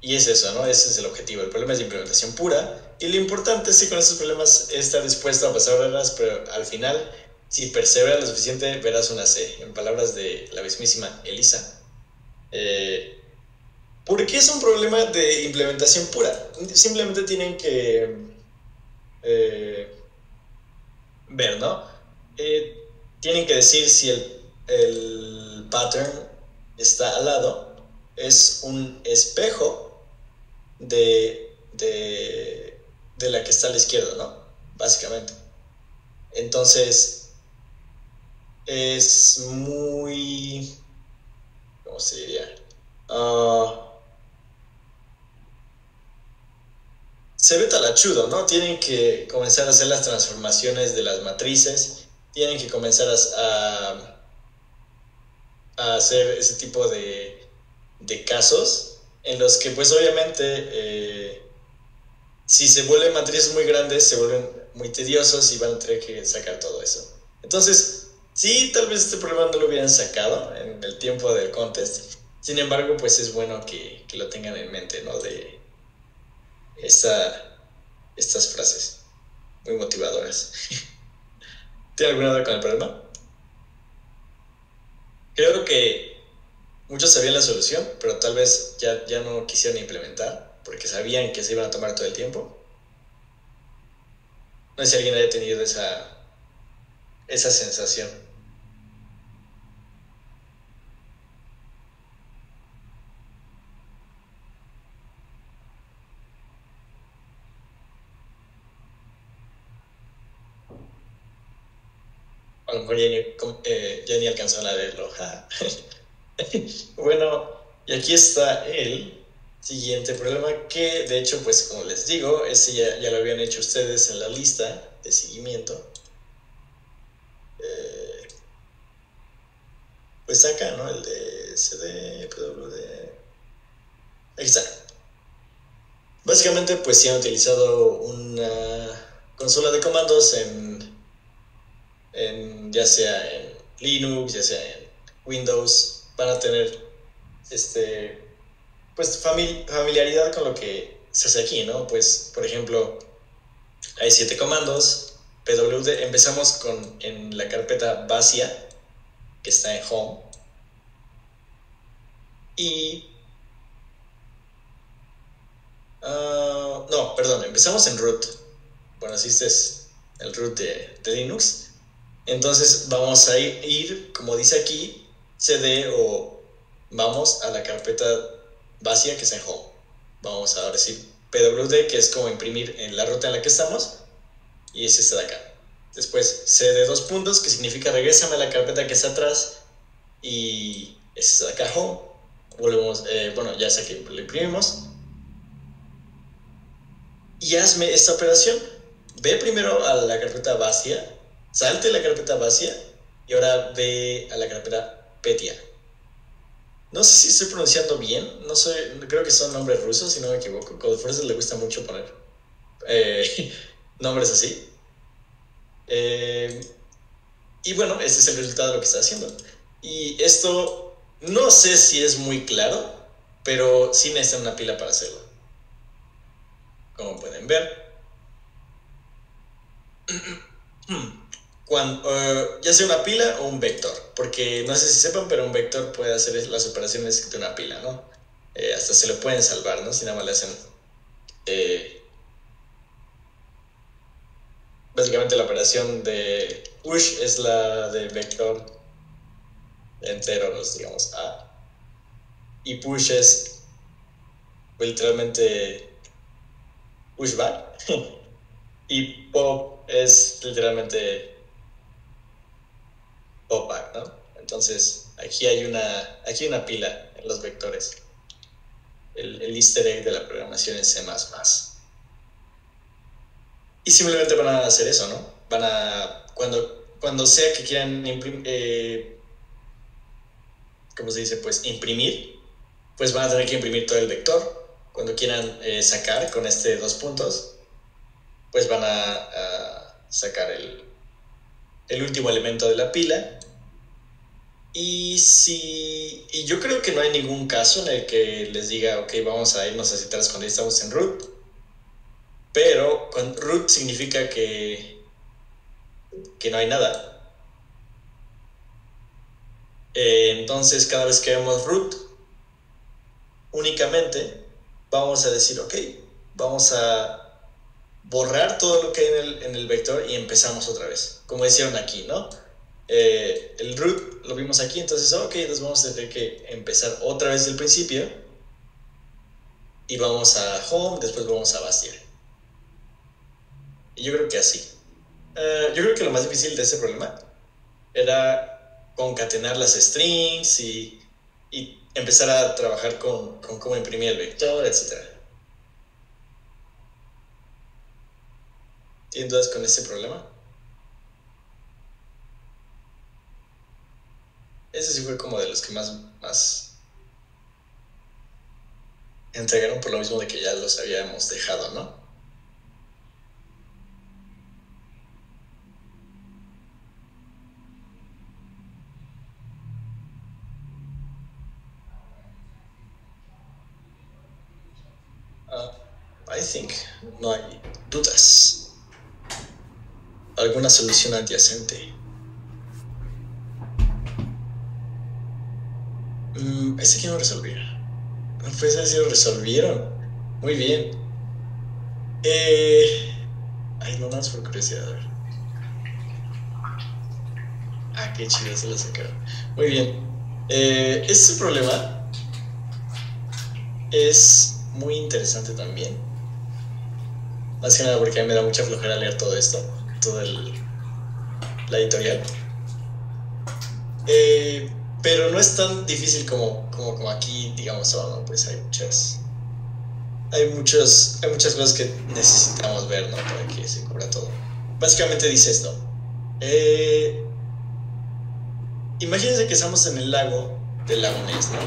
S1: Y es eso, ¿no? Ese es el objetivo. El problema es de implementación pura. Y lo importante es que con estos problemas estar dispuesto a pasar horas, pero al final, si perseveras lo suficiente, verás una C. En palabras de la mismísima Elisa. ¿Por qué es un problema de implementación pura? Simplemente tienen que ver, ¿no? Tienen que decir si el pattern está al lado. Es un espejo de la que está a la izquierda, ¿no? Básicamente. Entonces, es muy... ¿Cómo se diría? Se ve talachudo, ¿no? Tienen que comenzar a hacer las transformaciones de las matrices, tienen que comenzar a hacer ese tipo de casos en los que pues obviamente si se vuelven matrices muy grandes se vuelven muy tediosos y van a tener que sacar todo eso. Entonces, sí, tal vez este problema no lo hubieran sacado en el tiempo del contest, sin embargo pues es bueno que lo tengan en mente, ¿no? De estas frases muy motivadoras. ¿Tiene alguna duda con el problema? Creo que muchos sabían la solución, pero tal vez ya no quisieron implementar porque sabían que se iban a tomar todo el tiempo. No sé si alguien haya tenido esa sensación. A lo mejor ya ni alcanzaron a leerlo. Bueno, y aquí está el siguiente problema que, de hecho, pues como les digo, ese ya lo habían hecho ustedes en la lista de seguimiento. Pues acá, ¿no? El de CD, PWD. Aquí está. Básicamente, pues si han utilizado una consola de comandos ya sea en Linux, ya sea en Windows, van a tener pues familiaridad con lo que se hace aquí, ¿no? Pues, por ejemplo, hay 7 comandos, pwd, empezamos en la carpeta vacía, que está en Home, y... no, perdón, empezamos en root. Bueno, así este es el root de Linux. Entonces vamos a ir, como dice aquí, cd o vamos a la carpeta vacía que está en Home. Vamos a decir pwd, que es como imprimir en la ruta en la que estamos, y es este de acá. Después cd dos puntos, que significa regrésame a la carpeta que está atrás, y es este de acá, Home. Volvemos, bueno, ya sé que lo imprimimos. Y hazme esta operación. Ve primero a la carpeta vacía, salte la carpeta vacía y ahora ve a la carpeta Petya. No sé si estoy pronunciando bien, creo que son nombres rusos, si no me equivoco. Codeforces le gusta mucho poner nombres así. Y bueno, este es el resultado de lo que está haciendo. Y esto no sé si es muy claro, pero sí necesita una pila para hacerlo. Como pueden ver. Ya sea una pila o un vector, porque no sé si sepan, pero un vector puede hacer las operaciones de una pila, ¿no? Hasta se lo pueden salvar, ¿no? Si nada más le hacen básicamente la operación de push es la de vector enteros, digamos, A. Y push es literalmente pushback. Y pop es literalmente popback, ¿no? Entonces, aquí hay una pila en los vectores. El easter egg de la programación en C++. Y simplemente van a hacer eso, ¿no? Van a, cuando sea que quieran ¿cómo se dice? Pues imprimir, pues van a tener que imprimir todo el vector. Cuando quieran sacar con este 2 puntos, pues van a sacar el último elemento de la pila. Y yo creo que no hay ningún caso en el que les diga, ok, vamos a irnos a citar cuando estamos en root. Pero con root significa que no hay nada. Entonces, cada vez que vemos root, únicamente vamos a decir, ok, vamos a borrar todo lo que hay en el vector y empezamos otra vez. Como hicieron aquí, ¿no? El root lo vimos aquí, entonces, ok, entonces vamos a tener que empezar otra vez del principio. Y vamos a home, después vamos a Bastia. Y yo creo que así. Yo creo que lo más difícil de este problema era concatenar las strings y empezar a trabajar con cómo imprimir el vector, etc. ¿Tienen dudas con este problema? Ese sí fue como de los que más entregaron, por lo mismo de que ya los habíamos dejado, ¿no? I think no hay dudas. ¿Alguna solución adyacente? Ese que no resolvía. No puede ser si lo resolvieron. Muy bien. Ay, no más por curiosidad. A ver. Ah, qué chido se lo sacaron. Muy bien. Este problema es muy interesante también. Más que nada porque a mí me da mucha flojera leer todo esto, la editorial. Pero no es tan difícil como aquí, digamos, no, pues hay muchas cosas que necesitamos ver, ¿no? Para que se cubra todo. Básicamente dice esto. Imagínense que estamos en el lago del lago Ness, ¿no?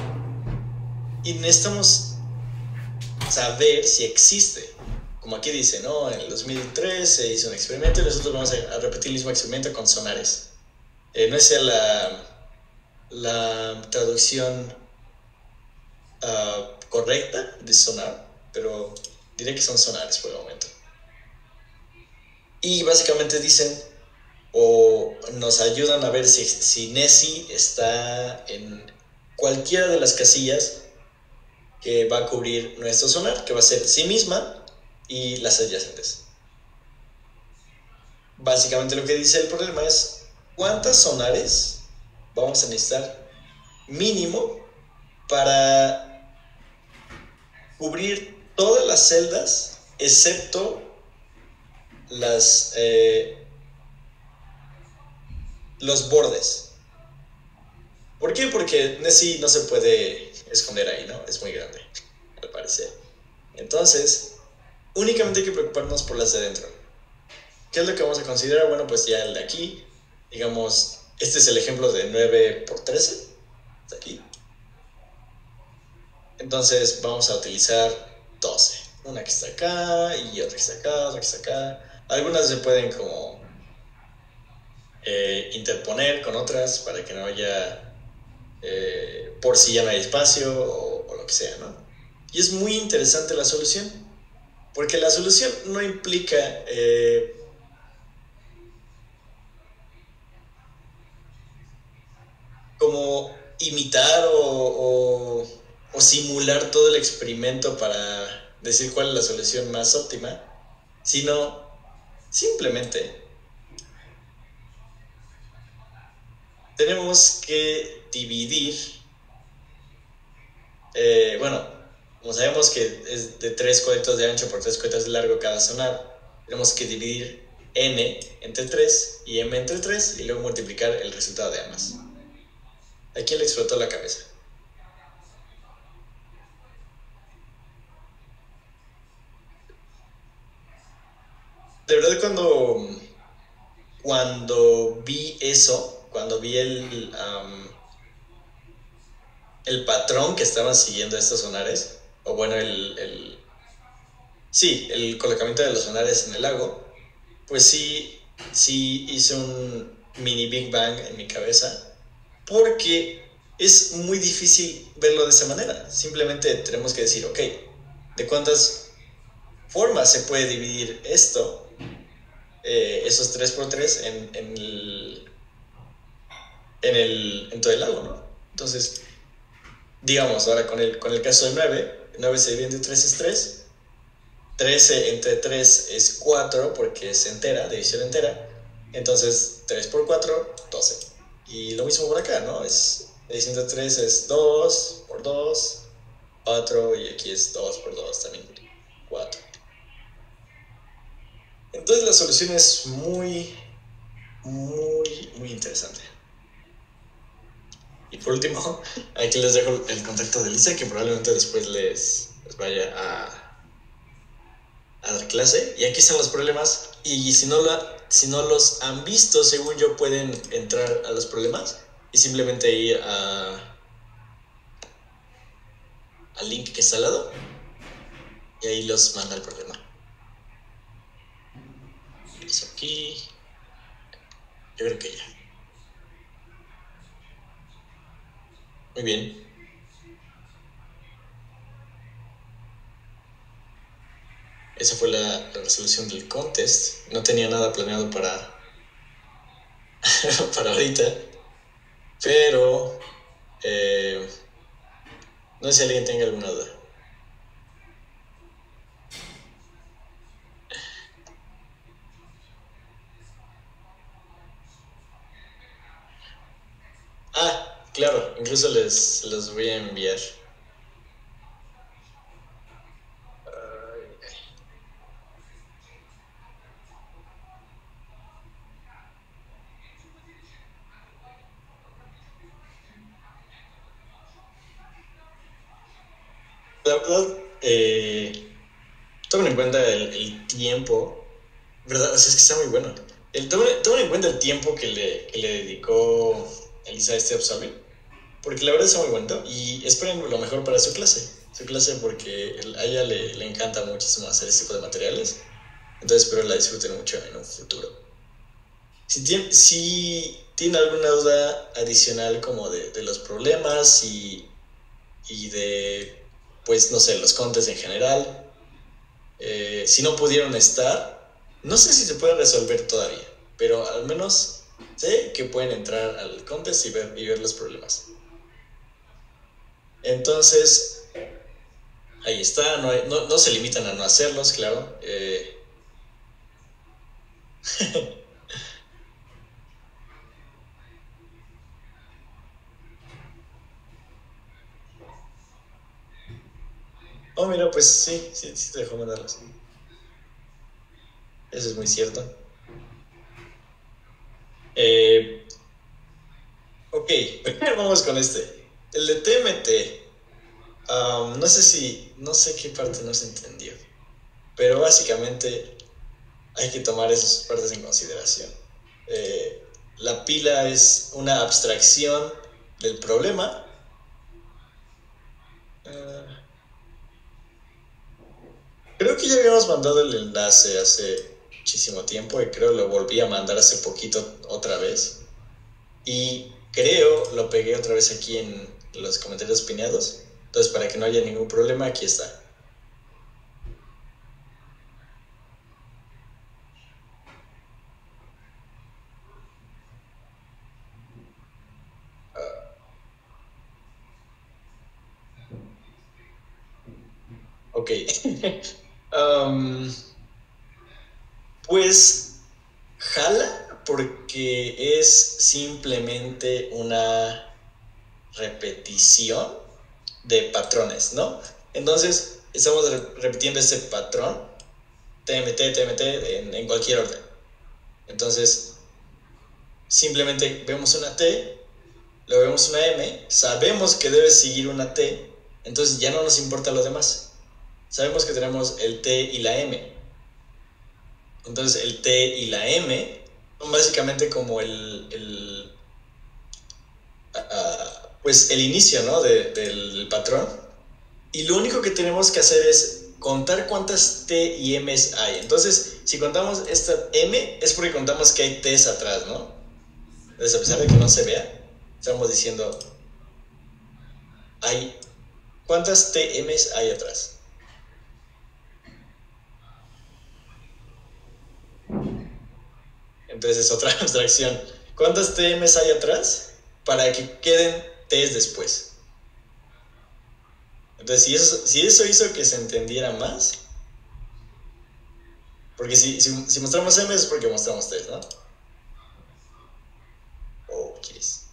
S1: Y necesitamos saber si existe. Como aquí dice, ¿no? En el 2003 se hizo un experimento y nosotros vamos a repetir el mismo experimento con sonares. No es la traducción correcta de sonar, pero diré que son sonares por el momento. Y básicamente dicen, o nos ayudan a ver si Nessie está en cualquiera de las casillas que va a cubrir nuestro sonar, que va a ser sí misma y las adyacentes. Básicamente lo que dice el problema es cuántas sonares vamos a necesitar mínimo para cubrir todas las celdas excepto los bordes. ¿Por qué? Porque Nessie no se puede esconder ahí, ¿no? Es muy grande, al parecer. Entonces, únicamente hay que preocuparnos por las de dentro. ¿Qué es lo que vamos a considerar? Bueno, pues ya el de aquí, digamos, este es el ejemplo de 9 por 13, está aquí. Entonces vamos a utilizar 12. Una que está acá y otra que está acá, otra que está acá. Algunas se pueden como interponer con otras para que no haya, por si ya no hay espacio o lo que sea, ¿no? Y es muy interesante la solución, porque la solución no implica como imitar o simular todo el experimento para decir cuál es la solución más óptima, sino Simplemente tenemos que dividir, bueno, como sabemos que es de 3 cuadritos de ancho por 3 cuadritos de largo cada sonar, tenemos que dividir n entre 3 y m entre 3 y luego multiplicar el resultado de ambas. ¿A quién le explotó la cabeza? De verdad, cuando vi eso, cuando vi el patrón que estaban siguiendo estos sonares, o bueno, el colocamiento de los sonares en el lago, pues sí hice un mini Big Bang en mi cabeza, porque es muy difícil verlo de esa manera. Simplemente tenemos que decir, ok, ¿de cuántas formas se puede dividir esto? Esos 3 por 3 en todo el lago, ¿no? Entonces, digamos, ahora con el caso de 9 se divide entre 3 es 3, 13 entre 3 es 4 porque es entera, división entera, entonces 3 por 4, 12. Y lo mismo por acá, ¿no? División entre 3 es 2 por 2, 4, y aquí es 2 por 2 también, 4. Entonces la solución es muy, muy, muy interesante. Y por último, aquí les dejo el contacto de Lisa, que probablemente después les vaya a dar clase. Y aquí están los problemas. Y si no los han visto, según yo, pueden entrar a los problemas y simplemente ir al link que está al lado. Y ahí los manda el problema. Eso aquí. Yo creo que ya. Muy bien. Esa fue la resolución del contest. No tenía nada planeado para ahorita. Pero no sé si alguien tenga alguna duda. Claro, incluso los voy a enviar. La verdad, tomen en cuenta el tiempo, ¿verdad? O sea, es que está muy bueno. Tomen en cuenta el tiempo que le dedicó Elisa a este Absolving, porque la verdad está muy bueno. Y esperen lo mejor para su clase, porque a ella le encanta muchísimo hacer este tipo de materiales. Entonces espero la disfruten mucho en un futuro. Si tienen alguna duda adicional como de los problemas y de, pues no sé, los contes en general, si no pudieron estar, no sé si se puede resolver todavía, pero al menos sé que pueden entrar al contest y ver los problemas. Entonces, ahí está, no se limitan a no hacerlos, claro. Oh, mira, pues sí te dejó mandarlos. Eso es muy cierto. Ok, vamos con este. El de TMT. No sé qué parte no se entendió, pero básicamente hay que tomar esas partes en consideración. La pila es una abstracción del problema. Creo que ya habíamos mandado el enlace hace muchísimo tiempo y creo lo volví a mandar hace poquito otra vez. Y creo lo pegué otra vez aquí en los comentarios pineados. Entonces, para que no haya ningún problema, aquí está. Ok. Pues jala porque es simplemente una repetición de patrones, ¿no? Entonces estamos repitiendo ese patrón TMT, TMT en cualquier orden. Entonces simplemente vemos una T, luego vemos una M, sabemos que debe seguir una T, entonces ya no nos importa lo demás. Sabemos que tenemos el T y la M. Entonces el T y la M son básicamente como pues el inicio, ¿no? del patrón. Y lo único que tenemos que hacer es contar cuántas T y M's hay. Entonces, si contamos esta M, es porque contamos que hay T's atrás, ¿no? Entonces, a pesar de que no se vea, estamos diciendo, ¿cuántas TMs hay atrás? Entonces es otra abstracción. ¿Cuántas TMs hay atrás? Para que queden T's después. Entonces, si eso hizo que se entendiera más, porque si mostramos M es porque mostramos T's, ¿no? ¿Quieres?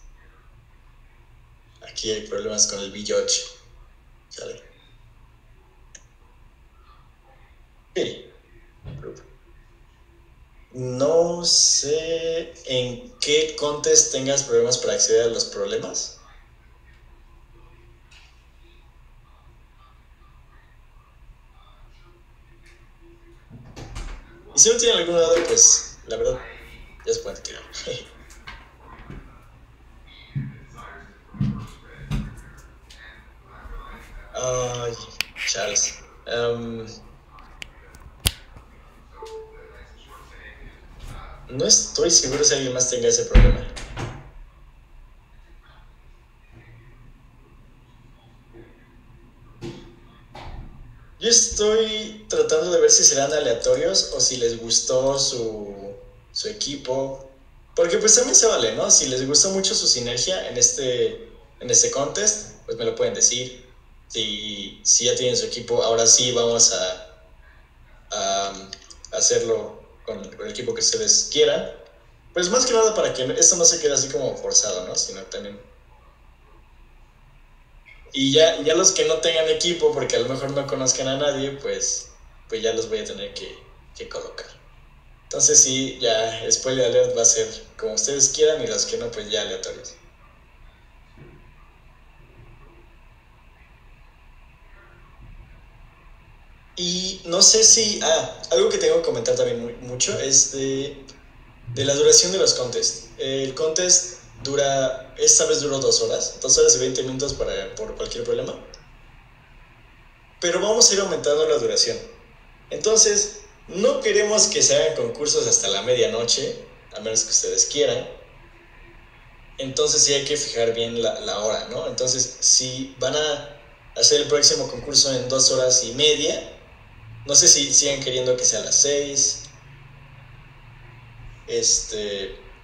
S1: Aquí hay problemas con el VJudge. ¿Sale? Ok. No sé en qué contest tengas problemas para acceder a los problemas. Y si no tienen alguna duda, pues la verdad ya se pueden tirar. Ay, Charles. No estoy seguro si alguien más tenga ese problema. Yo estoy tratando de ver si serán aleatorios o si les gustó su equipo. Porque pues también se vale, ¿no? Si les gustó mucho su sinergia en este contest, pues me lo pueden decir. Si ya tienen su equipo, ahora sí vamos a hacerlo con el equipo que ustedes quieran. Pues más que nada para que esto no se quede así como forzado, ¿no? Sino también... Y ya los que no tengan equipo, porque a lo mejor no conozcan a nadie, pues ya los voy a tener que colocar. Entonces sí, ya spoiler alert va a ser como ustedes quieran, y los que no, pues ya aleatorios. Y no sé si... algo que tengo que comentar también mucho es de la duración de los contests. El contest esta vez duró 2 horas, 2 horas y 20 minutos por cualquier problema. Pero vamos a ir aumentando la duración. Entonces, no queremos que se hagan concursos hasta la medianoche, a menos que ustedes quieran. Entonces sí hay que fijar bien la hora, ¿no? Entonces, si van a hacer el próximo concurso en 2 horas y media, no sé si sigan queriendo que sea a las 6,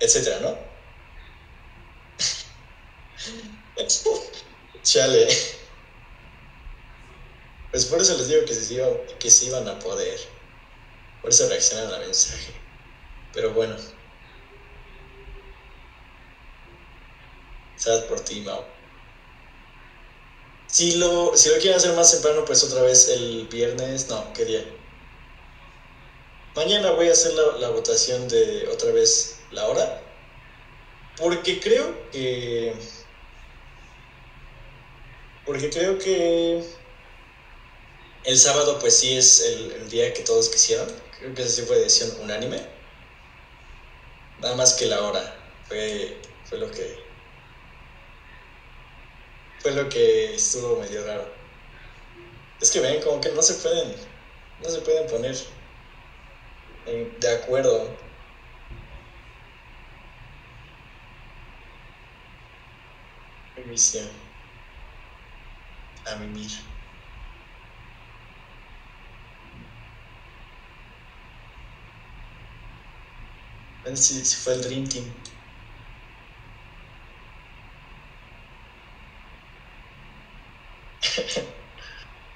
S1: etcétera, ¿no? Chale. Pues por eso les digo que se iban a poder. Por eso reaccionan al mensaje. Pero bueno. Sad por ti, Mau. Si lo quieren hacer más temprano, pues otra vez el viernes. No, ¿qué día? Mañana voy a hacer la votación de otra vez la hora. Porque creo que el sábado pues sí es el día que todos quisieron. Creo que esa sí fue decisión unánime. Nada más que la hora fue lo que estuvo medio raro. Es que ven, como que no se pueden poner de acuerdo. Emisión. A mimir. Ven si fue el Dream Team.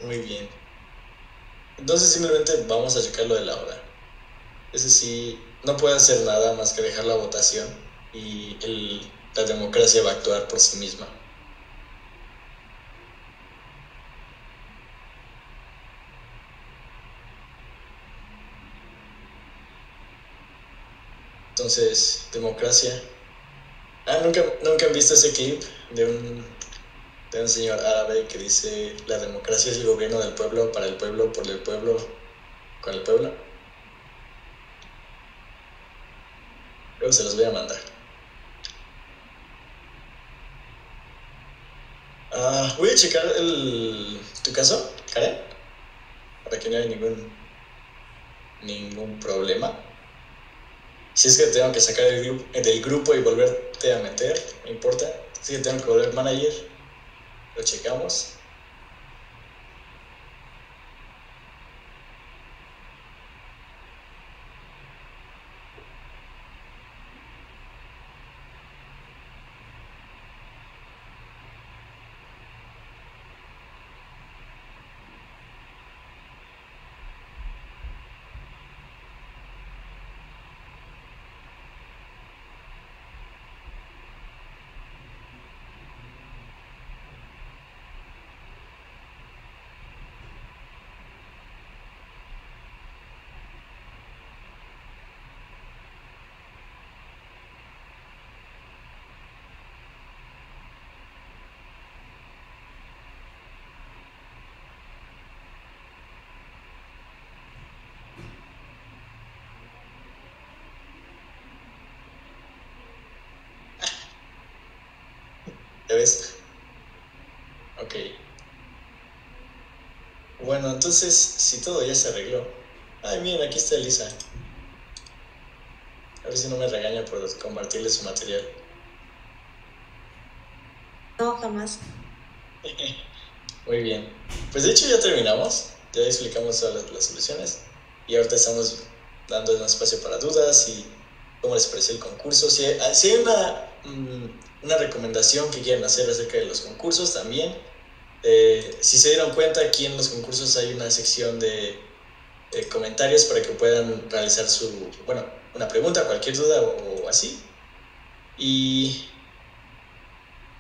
S1: Muy bien. Entonces simplemente vamos a checar lo de la hora. ese sí, no puede hacer nada más que dejar la votación y la democracia va a actuar por sí misma. Entonces, democracia. ¿Nunca han visto ese clip de un señor árabe que dice la democracia es el gobierno del pueblo, para el pueblo, por el pueblo, con el pueblo? Luego se los voy a mandar. Voy a checar tu caso, Karen, para que no haya ningún problema. Si es que te tengo que sacar del grupo y volverte a meter, no importa. Si es que tengo que volver manager, lo checamos. ¿Ya ves? Ok. Bueno, entonces, si todo ya se arregló. Ay, miren, aquí está Elisa. A ver si no me regaña por compartirle su material.
S7: No, jamás.
S1: Muy bien. Pues de hecho ya terminamos. Ya explicamos todas las soluciones. Y ahorita estamos dando un espacio para dudas y cómo les pareció el concurso. Si hay una recomendación que quieran hacer acerca de los concursos también. Si se dieron cuenta, aquí en los concursos hay una sección de comentarios para que puedan realizar una pregunta, cualquier duda o así. Y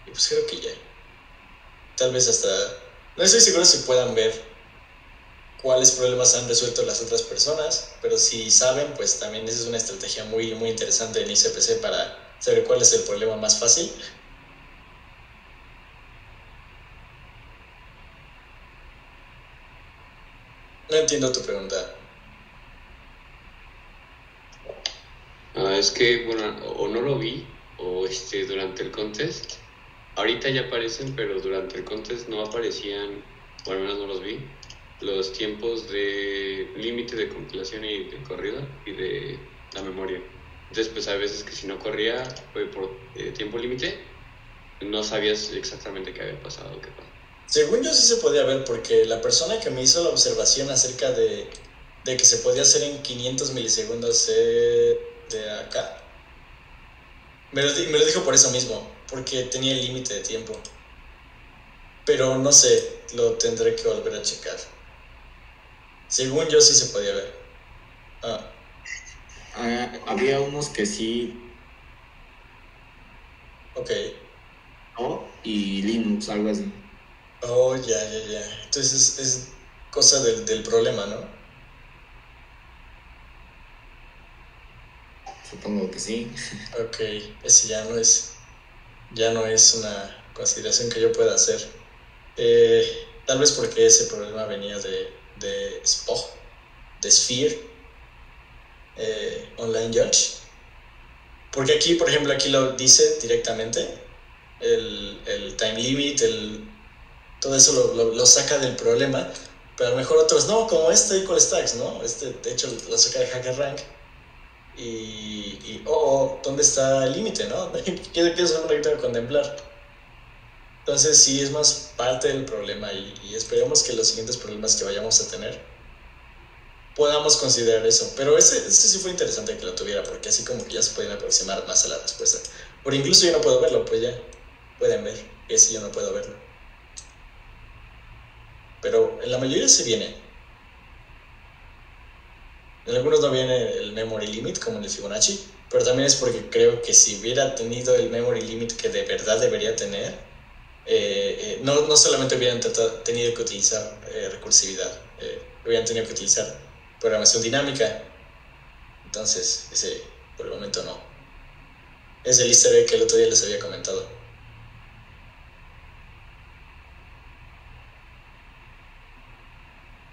S1: pues creo que ya. Tal vez hasta... No estoy seguro si puedan ver cuáles problemas han resuelto las otras personas, pero si saben, pues también esa es una estrategia muy, muy interesante en ICPC para saber cuál es el problema más fácil. No entiendo tu pregunta.
S2: Es que, bueno, o no lo vi, o durante el contest. Ahorita ya aparecen, pero durante el contest no aparecían, o al menos no los vi, los tiempos de límite de compilación y de corrida y de la memoria. Entonces, pues hay veces que si no corría por tiempo límite, no sabías exactamente qué había pasado o qué pasó.
S1: Según yo sí se podía ver, porque la persona que me hizo la observación acerca de que se podía hacer en 500 milisegundos de acá, me lo dijo por eso mismo, porque tenía el límite de tiempo. Pero no sé, lo tendré que volver a checar. Según yo sí se podía ver.
S8: Había unos que sí.
S1: Ok.
S8: ¿No? Y Linux, algo así.
S1: Oh, ya. Entonces es cosa del problema, ¿no?
S8: Supongo que sí.
S1: Ok, ese ya no es una consideración que yo pueda hacer. Tal vez porque ese problema venía de SPOG, de Sphere Online Judge. Porque aquí, por ejemplo, aquí lo dice directamente, el time limit, todo eso lo saca del problema, pero a lo mejor otros no, como Equal Stacks, ¿no? De hecho lo saca de HackerRank. Y ¿dónde está el límite, no? ¿Qué es lo que tengo que contemplar? Entonces sí es más parte del problema y esperemos que los siguientes problemas que vayamos a tener podamos considerar eso. Pero este sí fue interesante que lo tuviera, porque así como que ya se pueden aproximar más a la respuesta. Por incluso yo no puedo verlo, pues ya pueden ver. Ese yo no puedo verlo. Pero en la mayoría se viene. En algunos no viene el memory limit, como en el Fibonacci, pero también es porque creo que si hubiera tenido el memory limit que de verdad debería tener, no solamente hubieran tenido que utilizar recursividad, hubieran tenido que utilizar programación dinámica. Entonces, ese por el momento no. Es el easter egg que el otro día les había comentado.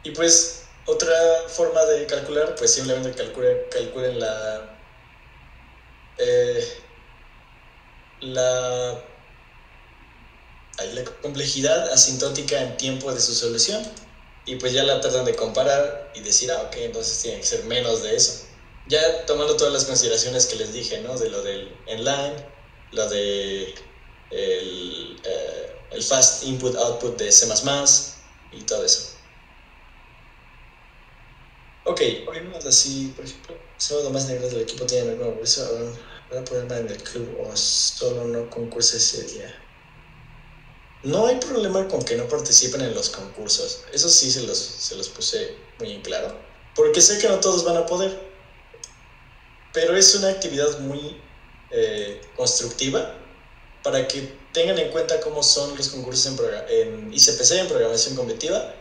S1: Y pues, otra forma de calcular, pues simplemente calculen la complejidad asintótica en tiempo de su solución. Y pues ya la tratan de comparar y decir, ok, entonces tiene que ser menos de eso. Ya tomando todas las consideraciones que les dije, ¿no? De lo del inline, lo de el fast input-output de C++ y todo eso. Ok, oímos así, por ejemplo, solo los más negros del equipo tienen el nuevo eso van a ponerme en el club o solo no concurso ese día. No hay problema con que no participen en los concursos, eso sí se los puse muy en claro, porque sé que no todos van a poder, pero es una actividad muy constructiva para que tengan en cuenta cómo son los concursos en ICPC, en programación competitiva,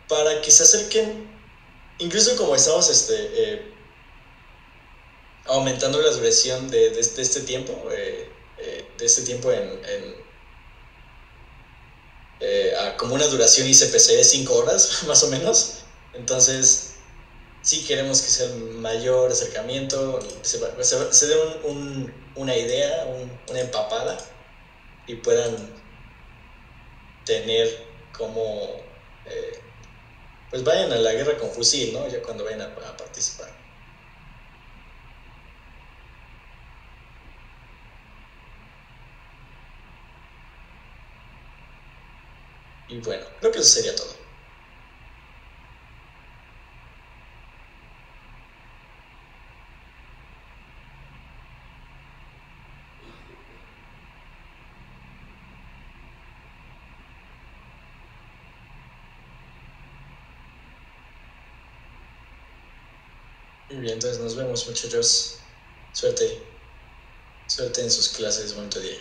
S1: para que se acerquen, incluso como estamos aumentando la duración de este tiempo, a como una duración ICPC de 5 horas, más o menos. Entonces, sí queremos que sea el mayor acercamiento, se dé una idea, una empapada, y puedan tener como, pues vayan a la guerra con fusil, ¿no? Ya cuando vayan a participar. Y bueno, creo que eso sería todo. Muy bien, entonces nos vemos, muchachos. Suerte. Suerte en sus clases. Bonito día.